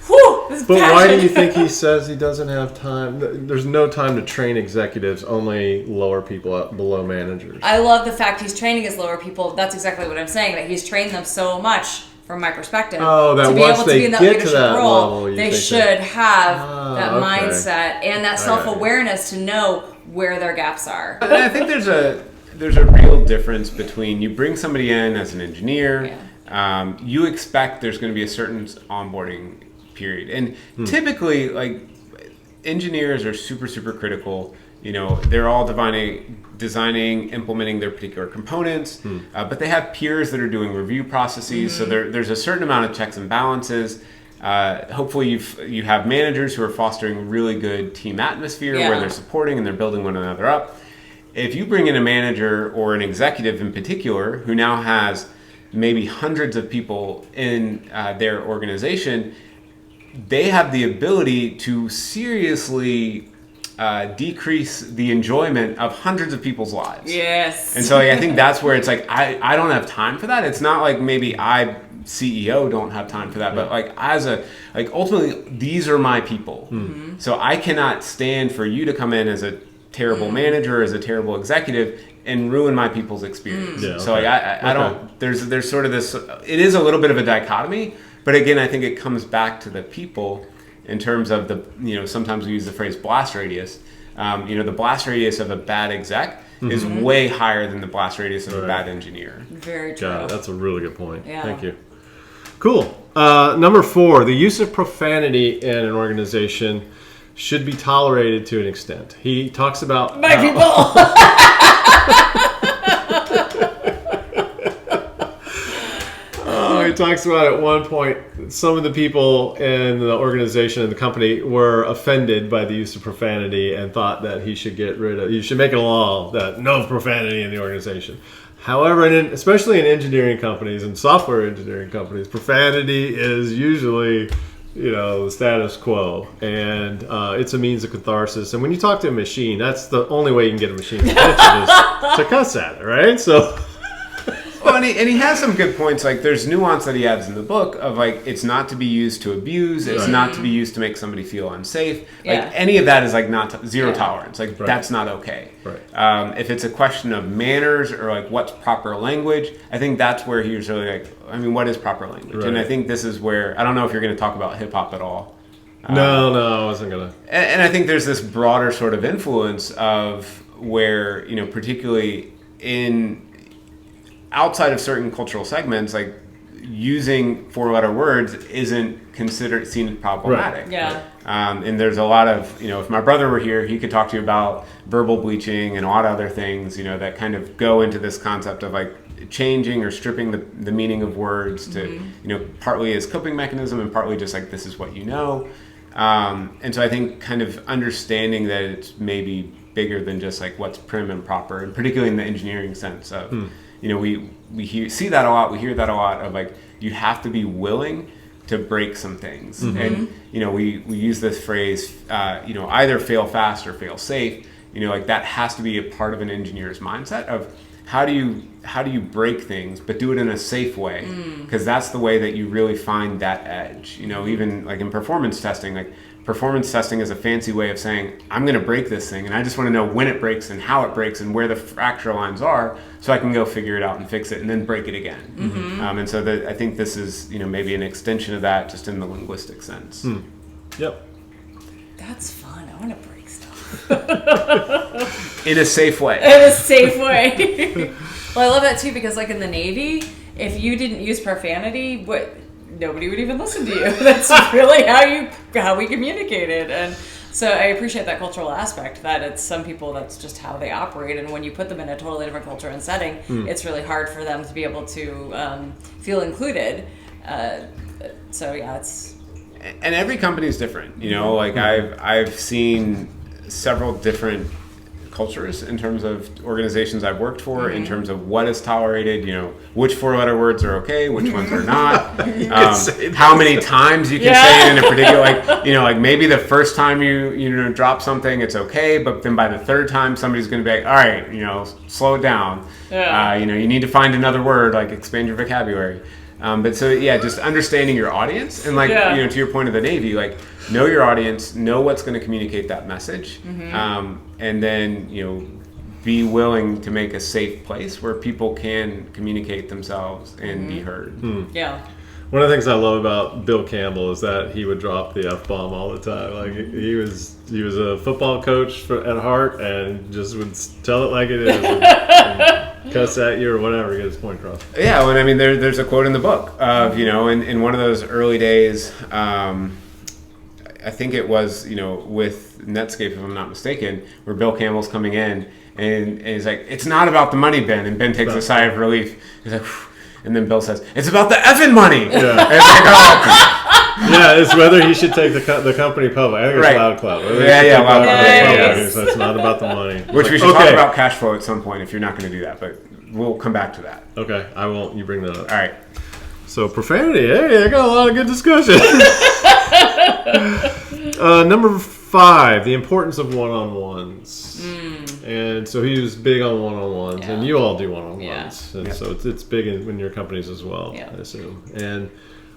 Whew, this But passion. why do you think he says he doesn't have time? There's no time to train executives, only lower people up below managers. I love the fact he's training his lower people. That's exactly what I'm saying, that he's trained them so much, from my perspective, that to be once able to they be in that get to leadership that role, level, you they think should have that okay. mindset and that self-awareness to know where their gaps are. And I think there's a real difference between you bring somebody in as an engineer, you expect there's going to be a certain onboarding period, and typically, like, engineers are super critical. You know, they're all designing, implementing their particular components, but they have peers that are doing review processes. So there's a certain amount of checks and balances. Hopefully you have managers who are fostering really good team atmosphere where they're supporting and they're building one another up. If you bring in a manager or an executive in particular who now has maybe hundreds of people in their organization, they have the ability to seriously decrease the enjoyment of hundreds of people's lives. Yes. And so, like, I think that's where it's like, I don't have time for that. It's not like maybe I, CEO, don't have time for that, but like ultimately these are my people. So I cannot stand for you to come in as a terrible manager, as a terrible executive, and ruin my people's experience. So like, I don't, there's sort of this, it is a little bit of a dichotomy, but again, I think it comes back to the people in terms of the, sometimes we use the phrase blast radius. The blast radius of a bad exec is way higher than the blast radius of a bad engineer. Very true. Got it. That's a really good point. Yeah. Thank you. Cool. Number 4, the use of profanity in an organization should be tolerated to an extent. He talks about My people. He talks about at one point some of the people in the organization and the company were offended by the use of profanity and thought that he should make it a law that no profanity in the organization. However, especially in engineering companies and software engineering companies, profanity is usually, the status quo, and it's a means of catharsis. And when you talk to a machine, that's the only way you can get a machine's attention is to cuss at it, right? So. Well, and he has some good points. Like, there's nuance that he adds in the book of, like, it's not to be used to abuse. It's not to be used to make somebody feel unsafe. Yeah. Like, any of that is, like, zero tolerance. Like, that's not okay. Right. If it's a question of manners or, like, what's proper language, I think that's where he's really like, what is proper language? Right. And I think this is where, I don't know if you're going to talk about hip-hop at all. No, I wasn't going to. And I think there's this broader sort of influence of where, particularly outside of certain cultural segments, like, using 4-letter words isn't seen problematic. Right. Yeah. And there's a lot of, if my brother were here, he could talk to you about verbal bleaching and a lot of other things, that kind of go into this concept of, like, changing or stripping the meaning of words to, partly as coping mechanism and partly just like, this is what you know. And so I think kind of understanding that it's maybe bigger than just like what's prim and proper, and particularly in the engineering sense of, we see that a lot. We hear that a lot of, like, you have to be willing to break some things. And, we use this phrase, either fail fast or fail safe. Like, that has to be a part of an engineer's mindset of how do you break things, but do it in a safe way? Because that's the way that you really find that edge. Even like in performance testing, like, performance testing is a fancy way of saying, I'm going to break this thing, and I just want to know when it breaks and how it breaks and where the fracture lines are, so I can go figure it out and fix it and then break it again. And so I think this is, maybe an extension of that, just in the linguistic sense. Yep. That's fun. I want to break stuff. In a safe way. In a safe way. Well, I love that too, because like in the Navy, if you didn't use profanity, nobody would even listen to you. That's really how we communicated. And so I appreciate that cultural aspect, that it's some people, that's just how they operate. And when you put them in a totally different culture and setting, it's really hard for them to be able to feel included. So yeah, it's... And every company is different. Like I've seen several different cultures in terms of organizations I've worked for, in terms of what is tolerated, which 4-letter words are okay, which ones are not, how many times you can say it in a particular, like maybe the first time you drop something, it's okay, but then by the third time, somebody's going to be like, all right, slow it down. You need to find another word, like expand your vocabulary. But so yeah, just understanding your audience and like to your point of the Navy, like know your audience, know what's going to communicate that message, and then be willing to make a safe place where people can communicate themselves and be heard. Yeah. One of the things I love about Bill Campbell is that he would drop the F-bomb all the time. Like he was a football coach at heart and just would tell it like it is and cuss at you or whatever to get his point across. Yeah, well, I mean, there's a quote in the book of, in one of those early days, I think it was, with Netscape, if I'm not mistaken, where Bill Campbell's coming in and he's like, it's not about the money, Ben. And Ben takes a sigh of relief. He's like, phew. And then Bill says, it's about the effing money. Yeah. And it's like, yeah, it's whether he should take the company public. I think it's Loud Cloud. Loud Cloud. So it's not about the money. Which we should talk about cash flow at some point if you're not going to do that. But we'll come back to that. Okay, I won't. You bring that up. All right. So profanity. Hey, I got a lot of good discussion. Number 5, the importance of one-on-ones. And so he was big on one-on-ones, and you all do one-on-ones. And so it's big in your companies as well, I assume. And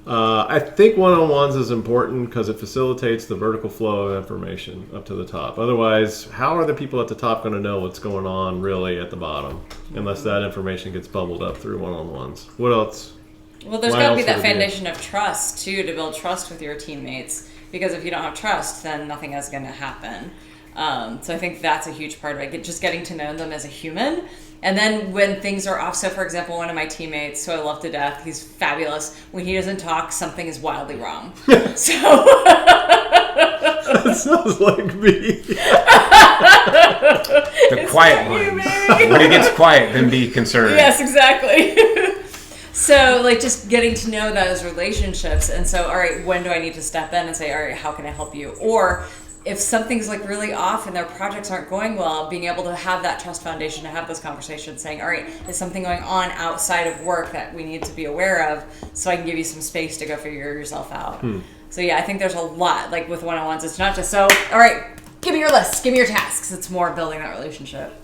I think one-on-ones is important because it facilitates the vertical flow of information up to the top. Otherwise, how are the people at the top going to know what's going on really at the bottom unless that information gets bubbled up through one-on-ones? What else? Well, there's got to be that foundation of trust, too, to build trust with your teammates. Because if you don't have trust, then nothing is going to happen. So I think that's a huge part of it, just getting to know them as a human. And then when things are off, so for example, one of my teammates, who I love to death, he's fabulous. When he doesn't talk, something is wildly wrong. So that sounds like me. The quiet one. When it gets quiet, then be concerned. Yes, exactly. So, like, just getting to know those relationships. And so, all right, when do I need to step in and say, all right, how can I help you? Or if something's, like, really off and their projects aren't going well, being able to have that trust foundation to have those conversations saying, all right, is something going on outside of work that we need to be aware of so I can give you some space to go figure yourself out. So, yeah, I think there's a lot, like, with one-on-ones. It's not just, so, all right, give me your list, give me your tasks. It's more building that relationship.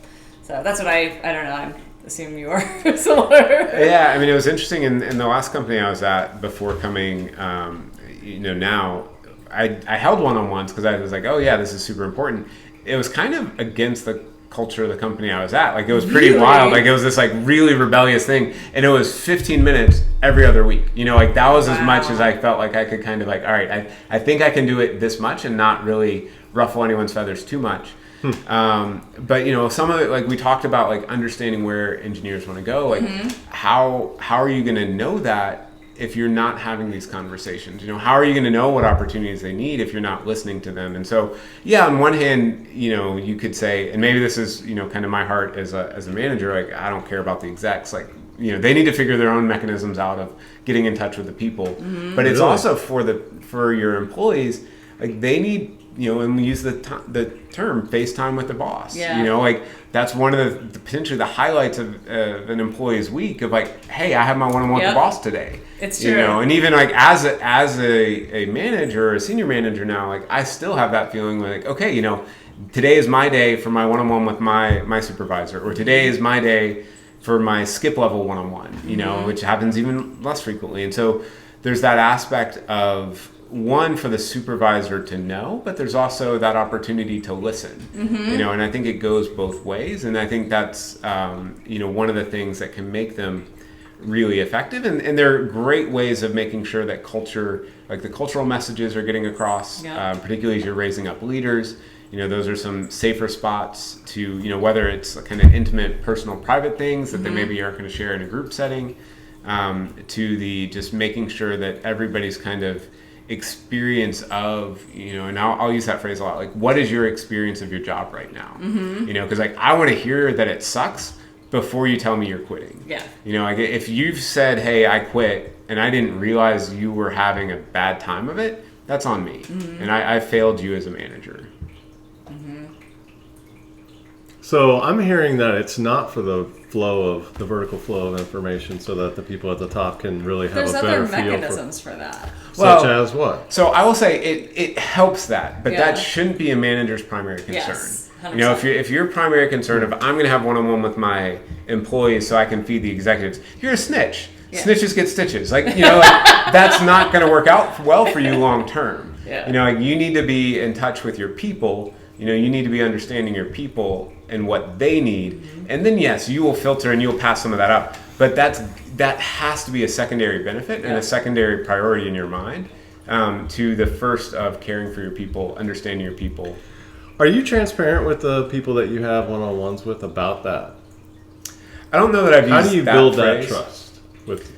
So that's what I don't know, I'm assume you are similar. Yeah, I mean, it was interesting in the last company I was at before coming, now, I held one-on-ones because I was like, oh yeah, this is super important. It was kind of against the culture of the company I was at. Like, it was pretty wild. Like, it was this like really rebellious thing, and it was 15 minutes every other weck. Like, that was as much as I felt like I could kind of like, all right, I think I can do it this much and not really ruffle anyone's feathers too much. But some of it, like we talked about, like understanding where engineers want to go, like how are you going to know that if you're not having these conversations? How are you going to know what opportunities they need if you're not listening to them? And so, yeah, on one hand, you could say, and maybe this is, kind of my heart as a manager, like I don't care about the execs, like, they need to figure their own mechanisms out of getting in touch with the people. But it's also for your employees, like they need, and we use the term FaceTime with the boss. Like that's one of the potentially the highlights of an employee's week of like, hey, I have my one-on-one with the boss today. It's true. And even like as a manager or a senior manager now, like I still have that feeling like, okay, today is my day for my one-on-one with my supervisor, or today is my day for my skip level one-on-one, which happens even less frequently. And so there's that aspect of one for the supervisor to know, but there's also that opportunity to listen, and I think it goes both ways. And I think that's, one of the things that can make them really effective. And there are great ways of making sure that culture, like the cultural messages are getting across, particularly as you're raising up leaders. Those are some safer spots to, whether it's kind of intimate, personal, private things that they maybe aren't going to share in a group setting, to the just making sure that everybody's kind of experience of, and I'll use that phrase a lot, like what is your experience of your job right now? Because like I want to hear that it sucks before you tell me you're quitting. Like if you've said, hey, I quit and I didn't realize you were having a bad time of it, that's on me. And I failed you as a manager. So I'm hearing that it's not for the vertical flow of information so that the people at the top can really have a better feel. There's other mechanisms for that. Such as what? So I will say it helps that, but that shouldn't be a manager's primary concern. Yes, 100%. If your primary concern of I'm going to have one-on-one with my employees so I can feed the executives, you're a snitch. snitches get stitches. Like, that's not going to work out well for you long term. Yeah. You need to be in touch with your people. You need to be understanding your people and what they need. And then, yes, you will filter and you'll pass some of that up. But that has to be a secondary benefit and a secondary priority in your mind to the first of caring for your people, understanding your people. Are you transparent with the people that you have one-on-ones with about that? I don't know that I've used that. How do you build phrase. that trust with?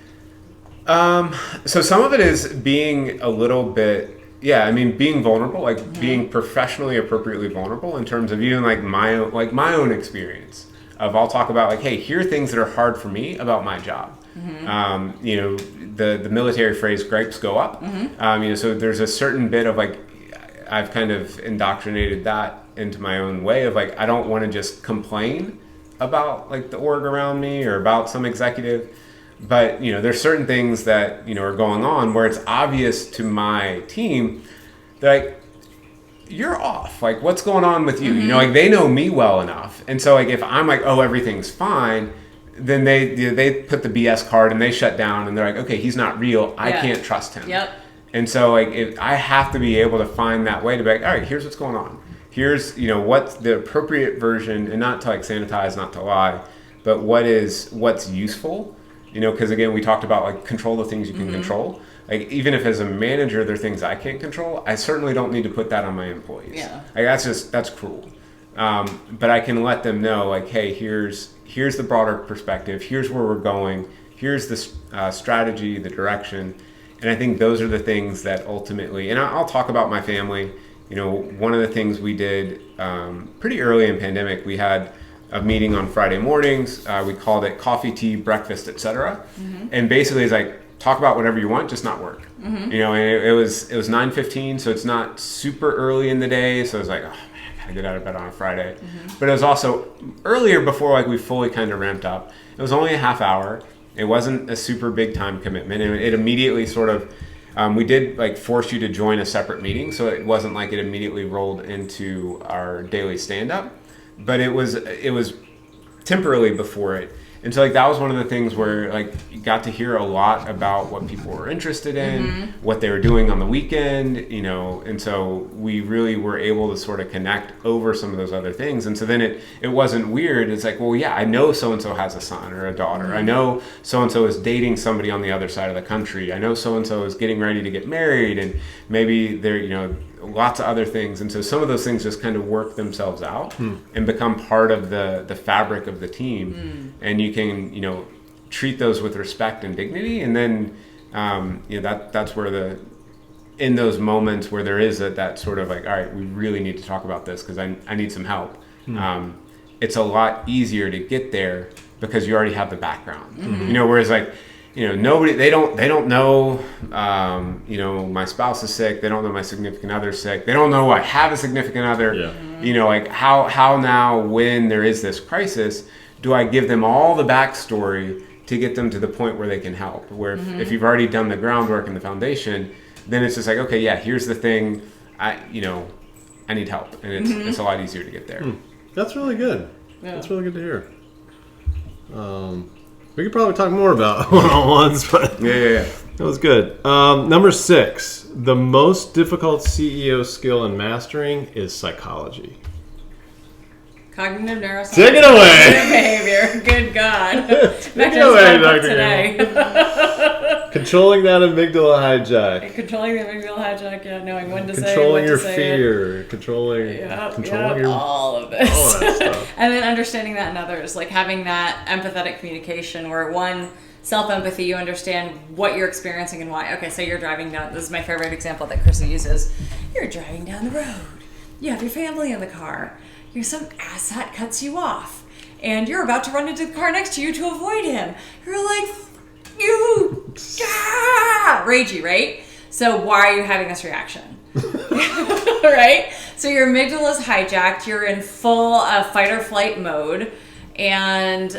So some of it is being a little bit, being vulnerable, like being professionally appropriately vulnerable in terms of even like my own experience of, I'll talk about like, hey, here are things that are hard for me about my job. The military phrase gripes go up. So there's a certain bit of like, I've kind of indoctrinated that into my own way of like, I don't want to just complain about like the org around me or about some executive, but there's certain things that are going on where it's obvious to my team that like, you're off, like what's going on with you? Like they know me well enough, and so like if I'm like, oh, everything's fine, then they put the BS card and they shut down and they're like, okay, he's not real, I can't trust him. And so like I have to be able to find that way to be like, all right, here's what's going on. Here's, what's the appropriate version, and not to like sanitize, not to lie, but what's useful, because again, we talked about like control the things you can control. Like even if as a manager, there are things I can't control, I certainly don't need to put that on my employees. Like that's cruel. But I can let them know like, hey, here's the broader perspective. Here's where we're going. Here's the strategy, the direction. And I think those are the things that ultimately, and I'll talk about my family. One of the things we did pretty early in pandemic, we had a meeting on Friday mornings. We called it coffee, tea, breakfast, etc. And basically it's like, talk about whatever you want, just not work. And it was 9:15, so it's not super early in the day. So it was like, oh man, I gotta get out of bed on a Friday. But it was also earlier before like we fully kind of ramped up. It was only a half hour. It wasn't a super big time commitment. And it immediately sort of, we did like force you to join a separate meeting. So it wasn't like it immediately rolled into our daily stand-up, but it was temporarily before it. And so like that was one of the things where like you got to hear a lot about what people were interested in, what they were doing on the weekend, and so we really were able to sort of connect over some of those other things. And so then it wasn't weird. It's like, well, yeah, I know so-and-so has a son or a daughter. I know so-and-so is dating somebody on the other side of the country. I know so-and-so is getting ready to get married, and maybe they're, lots of other things. And so some of those things just kind of work themselves out and become part of the fabric of the team. And you can, treat those with respect and dignity. And then, that's where in those moments where there is that sort of like, all right, we really need to talk about this because I need some help. It's a lot easier to get there because you already have the background, whereas like, nobody, they don't know, my spouse is sick. They don't know my significant other's sick. They don't know I have a significant other. Like how now when there is this crisis, do I give them all the backstory to get them to the point where they can help? Where if you've already done the groundwork and the foundation, then it's just like, okay, yeah, here's the thing. I need help, and it's a lot easier to get there. That's really good. That's really good to hear. We could probably talk more about one-on-ones, but yeah. That was good. Number 6, the most difficult CEO skill in mastering is psychology. Cognitive neuroscience. Take it away. Behavior. Good God. Take it away, Dr. Today. Controlling that amygdala hijack. Controlling the amygdala hijack. Yeah, knowing when to say. Controlling when your to say fear. it. Controlling all of this. All that stuff. And then understanding that in others, like having that empathetic communication, where one, self-empathy, you understand what you're experiencing and why. Okay, so you're driving down. This is my favorite example that Chrissy uses. You're driving down the road. You have your family in the car. Some asshat cuts you off, and you're about to run into the car next to you to avoid him. You're like, you, ragey, right? So why are you having this reaction? Right? So your amygdala's hijacked. You're in full fight or flight mode, and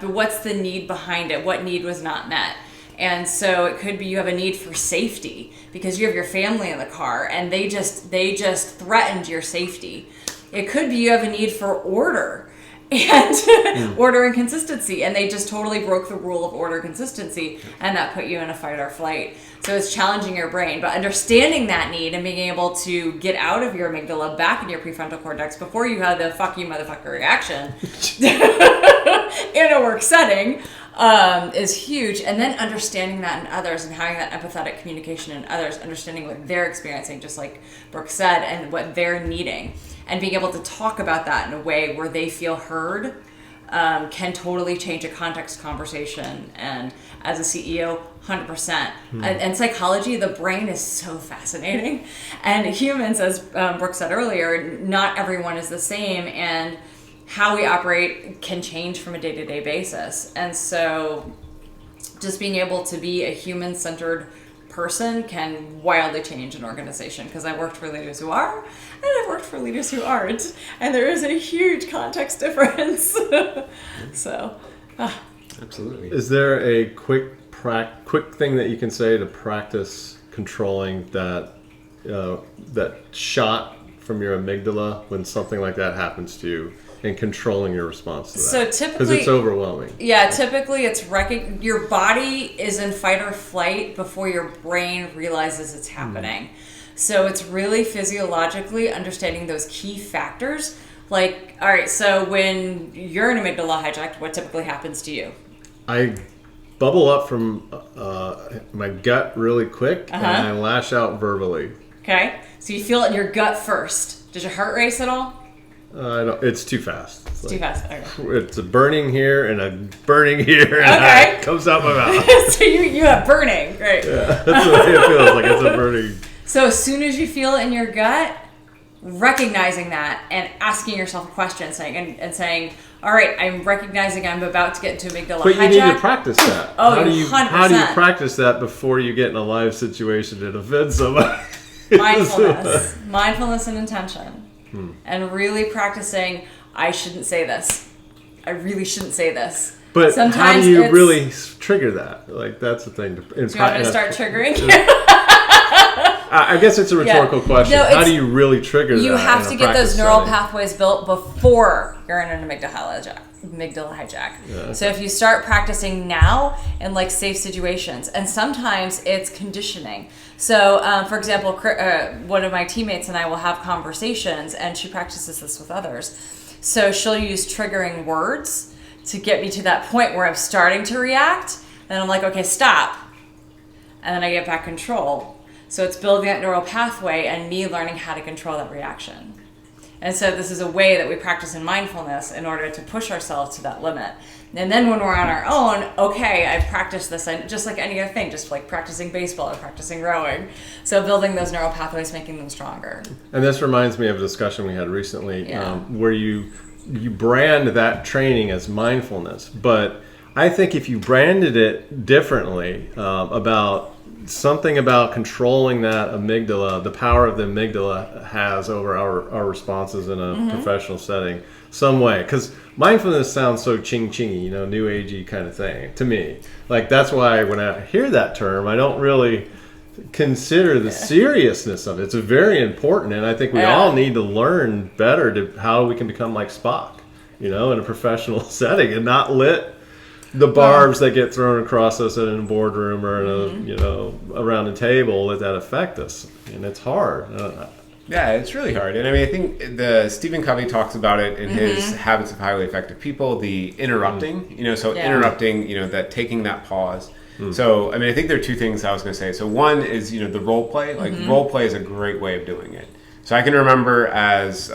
what's the need behind it? What need was not met? And so it could be you have a need for safety because you have your family in the car, and they just threatened your safety. It could be you have a need for order, and order and consistency, and they just totally broke the rule of order and consistency, and that put you in a fight or flight. So it's challenging your brain, but understanding that need and being able to get out of your amygdala back in your prefrontal cortex before you have the fuck you motherfucker reaction in a work setting is huge. And then understanding that in others and having that empathetic communication in others, understanding what they're experiencing, just like Brooke said, and what they're needing, and being able to talk about that in a way where they feel heard can totally change a context conversation. And as a CEO, 100%. And psychology, the brain is so fascinating. And humans, as Brooke said earlier, not everyone is the same, and how we operate can change from a day-to-day basis. And so just being able to be a human-centered person can wildly change an organization, because I've worked for leaders who are, and I've worked for leaders who aren't, and there is a huge context difference. So Absolutely. Is there a quick thing that you can say to practice controlling that shot from your amygdala when something like that happens to you, and controlling your response to that? So typically, because it's overwhelming. Yeah, typically it's your body is in fight or flight before your brain realizes it's happening. So it's really physiologically understanding those key factors. Like, all right, so when you're in amygdala hijacked, what typically happens to you? I bubble up from my gut really quick, and I lash out verbally. Okay, so you feel it in your gut first. Does your heart race at all? It's too fast. It's too fast. Okay. It's a burning here and a burning here, and it comes out my mouth. So you have burning, right? Yeah, that's the way it feels. Like it's a burning. So as soon as you feel it in your gut, recognizing that and asking yourself a question, saying, all right, I'm recognizing I'm about to get into amygdala hijack. But you need to practice that. Oh, how do you 100%. How do you practice that before you get in a live situation and offend somebody? Mindfulness and intention. And really practicing, I shouldn't say this. I really shouldn't say this. But sometimes how do you really trigger that? Like, that's the thing. Do you want me to start triggering? I guess it's a rhetorical question. No, how do you really trigger that? You have to get those neural pathways built before you're in an amygdala hijack. Yeah, okay. So if you start practicing now in like safe situations, and sometimes it's conditioning. So for example, one of my teammates and I will have conversations, and she practices this with others. So she'll use triggering words to get me to that point where I'm starting to react. Then I'm like, okay, stop. And then I get back control. So it's building that neural pathway and me learning how to control that reaction. And so this is a way that we practice in mindfulness in order to push ourselves to that limit. And then when we're on our own, okay, I've practiced this, and just like any other thing, just like practicing baseball or practicing rowing. So building those neural pathways, making them stronger. And this reminds me of a discussion we had recently where you brand that training as mindfulness. But I think if you branded it differently about something about controlling that amygdala, the power of the amygdala has over our responses in a professional setting, some way. Because mindfulness sounds so ching-chingy, new agey kind of thing to me. Like, that's why when I hear that term, I don't really consider the seriousness of it. It's very important, and I think we all need to learn better to how we can become like Spock, in a professional setting, and not let the barbs that get thrown across us in a boardroom or in around a table, let that affect us. And it's hard. Yeah, it's really hard. And I mean, I think Stephen Covey talks about it in his Habits of Highly Effective People, the interrupting, interrupting, that taking that pause. So, I mean, I think there are two things I was going to say. So one is, the role play. Like, role play is a great way of doing it. So I can remember as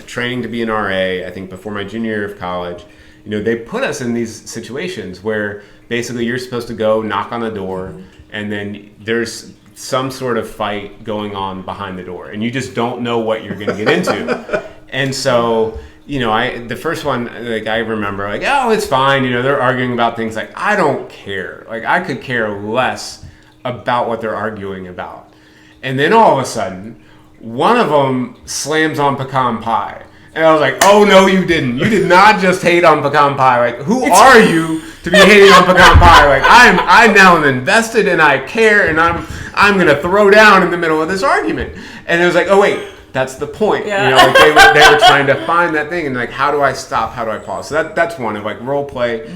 training to be an RA, I think before my junior year of college, they put us in these situations where basically you're supposed to go knock on the door, and then there's some sort of fight going on behind the door, and you just don't know what you're going to get into. And so, the first one, like, I remember, like, oh, it's fine. They're arguing about things. Like, I don't care. Like, I could care less about what they're arguing about. And then all of a sudden, one of them slams on pecan pie. And I was like, oh, no, you didn't. You did not just hate on pecan pie. Like, who are you to be hating on pecan pie? Like, I now am invested and I care, and I'm going to throw down in the middle of this argument. And it was like, oh, wait, that's the point. Yeah. You know, like they were trying to find that thing, and like, how do I stop? How do I pause? So that's one of like role play,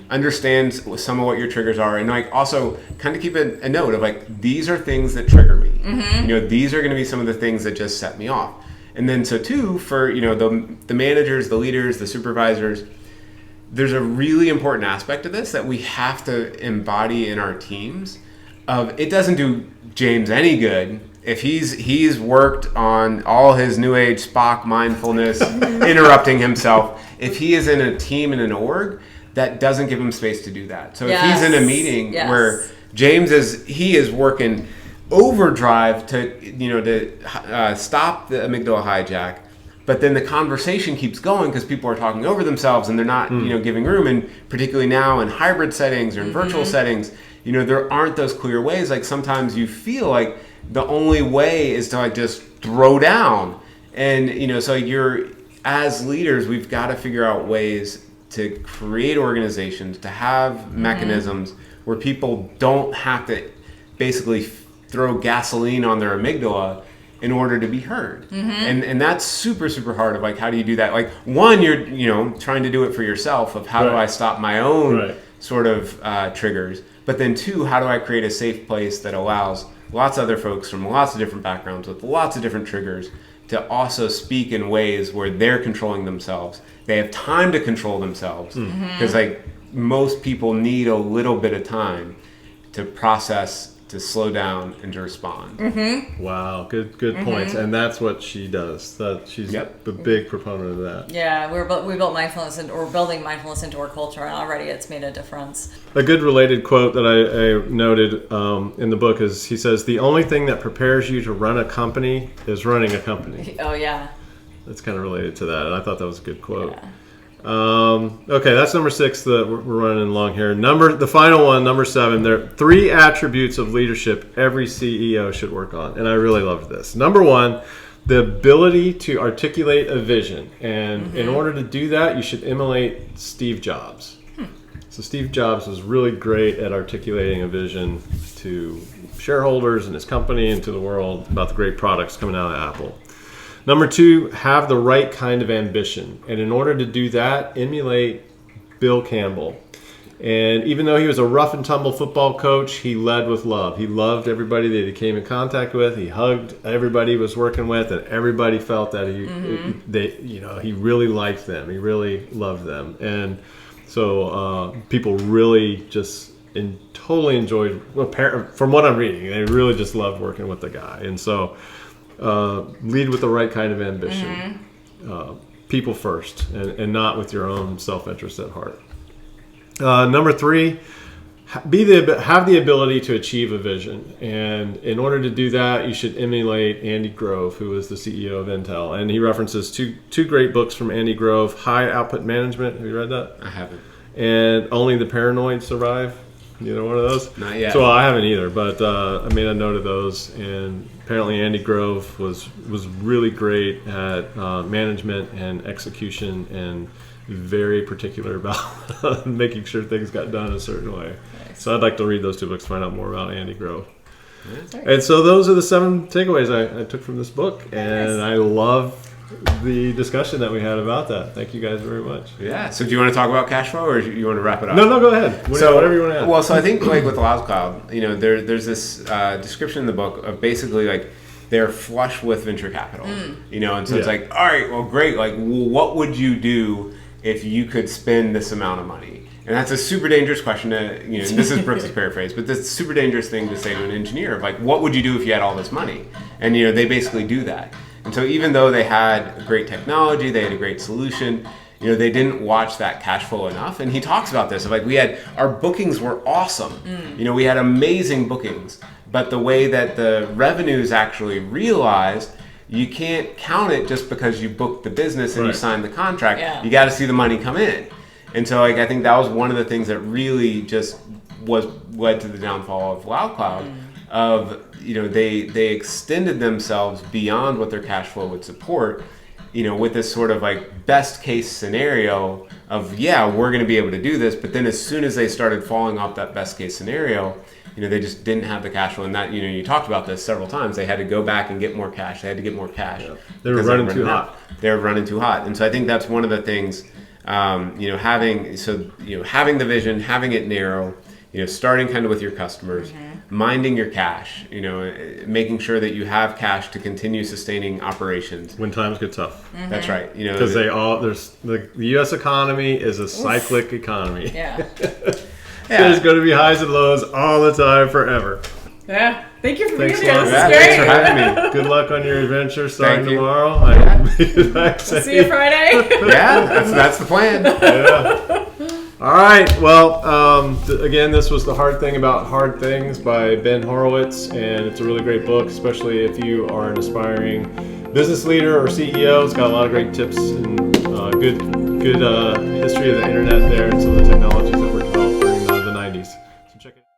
understands some of what your triggers are, and like also kind of keep a note of like, these are things that trigger me. You know, these are going to be some of the things that just set me off. And then so too, for, you know, the managers, the leaders, the supervisors, there's a really important aspect of this that we have to embody in our teams. Of it doesn't do James any good if he's worked on all his new age Spock mindfulness, interrupting himself. If he is in a team in an org that doesn't give him space to do that. So if he's in a meeting where James is working overdrive to stop the amygdala hijack, but then the conversation keeps going because people are talking over themselves and they're not giving room, and particularly now in hybrid settings or in virtual settings, you know, there aren't those clear ways. Like sometimes you feel like the only way is to like just throw down, and you know, so as leaders, we've got to figure out ways to create organizations, to have mechanisms where people don't have to basically throw gasoline on their amygdala in order to be heard. And that's super, super hard of like, how do you do that? Like one, you're, you know, trying to do it for yourself of how do I stop my own sort of triggers? But then two, how do I create a safe place that allows lots of other folks from lots of different backgrounds with lots of different triggers to also speak in ways where they're controlling themselves. They have time to control themselves because like most people need a little bit of time to process, to slow down, and to respond. Wow, good points. And that's what she does. She's a big proponent of that. Yeah, we built mindfulness, and we're building mindfulness into our culture, and already it's made a difference. A good related quote that I noted in the book is, he says, "The only thing that prepares you to run a company is running a company." Oh yeah. That's kind of related to that, and I thought that was a good quote. Yeah. Okay, that's number 6. We're running along here. The final one, number 7. There are 3 attributes of leadership every CEO should work on, and I really loved this. Number 1, the ability to articulate a vision, and in order to do that, you should emulate Steve Jobs. So Steve Jobs was really great at articulating a vision to shareholders and his company and to the world about the great products coming out of Apple. Number 2, have the right kind of ambition. And in order to do that, emulate Bill Campbell. And even though he was a rough and tumble football coach, he led with love. He loved everybody that he came in contact with. He hugged everybody he was working with, and everybody felt that he really liked them. He really loved them. And so people really just totally enjoyed, from what I'm reading, they really just loved working with the guy. And so lead with the right kind of ambition. People first, and not with your own self-interest at heart. Number 3, have the ability to achieve a vision. And in order to do that, you should emulate Andy Grove, who was the CEO of Intel. And he references two great books from Andy Grove, High Output Management. Have you read that? I haven't. And Only the Paranoid Survive. You know one of those? Not yet. So I haven't either, but I made a note of those. And apparently Andy Grove was really great at management and execution, and very particular about making sure things got done a certain way. Nice. So I'd like to read those 2 books to find out more about Andy Grove. Nice. And so those are the 7 takeaways I took from this book, and I love the discussion that we had about that. Thank you guys very much. Yeah. So do you want to talk about cash flow, or do you want to wrap it up? No, go ahead. Whatever you want to add. Well, so I think like with Loud Cloud, you know, there's this description in the book of basically like they're flush with venture capital, you know, and so it's like, all right, well, great. Like, what would you do if you could spend this amount of money? And that's a super dangerous question to, you know, this is Brooks' paraphrase, but this is a super dangerous thing to say to an engineer of like, what would you do if you had all this money? And, you know, they basically do that. And so even though they had great technology, they had a great solution, you know, they didn't watch that cash flow enough. And he talks about this, like our bookings were awesome. You know, we had amazing bookings, but the way that the revenues actually realized, you can't count it just because you booked the business and you signed the contract. Yeah. You got to see the money come in. And so like I think that was one of the things that really just led to the downfall of Loud Cloud. Of, you know, they extended themselves beyond what their cash flow would support, you know, with this sort of like best case scenario of, we're going to be able to do this. But then as soon as they started falling off that best case scenario, you they just didn't have the cash flow. And that, you talked about this several times. They had to go back and get more cash. They had to get more cash. Yeah. They were running too hot. They were running too hot. And so I think that's one of the things, having the vision, having it narrow, starting kind of with your customers, minding your cash, making sure that you have cash to continue sustaining operations When times get tough. That's right. Because the U.S. economy is a cyclic economy. Yeah. There's going to be highs and lows all the time, forever. Yeah. Thank you for being Thanks, here. Marc. This Yeah, is great. thanks for having me. Good luck on your adventure starting Thank you. tomorrow. See you Friday. Yeah, that's the plan. Yeah. All right. Well, again, this was The Hard Thing About Hard Things by Ben Horowitz, and it's a really great book, especially if you are an aspiring business leader or CEO. It's got a lot of great tips and good history of the internet there and some of the technologies that were developed during the 90s. So check it out.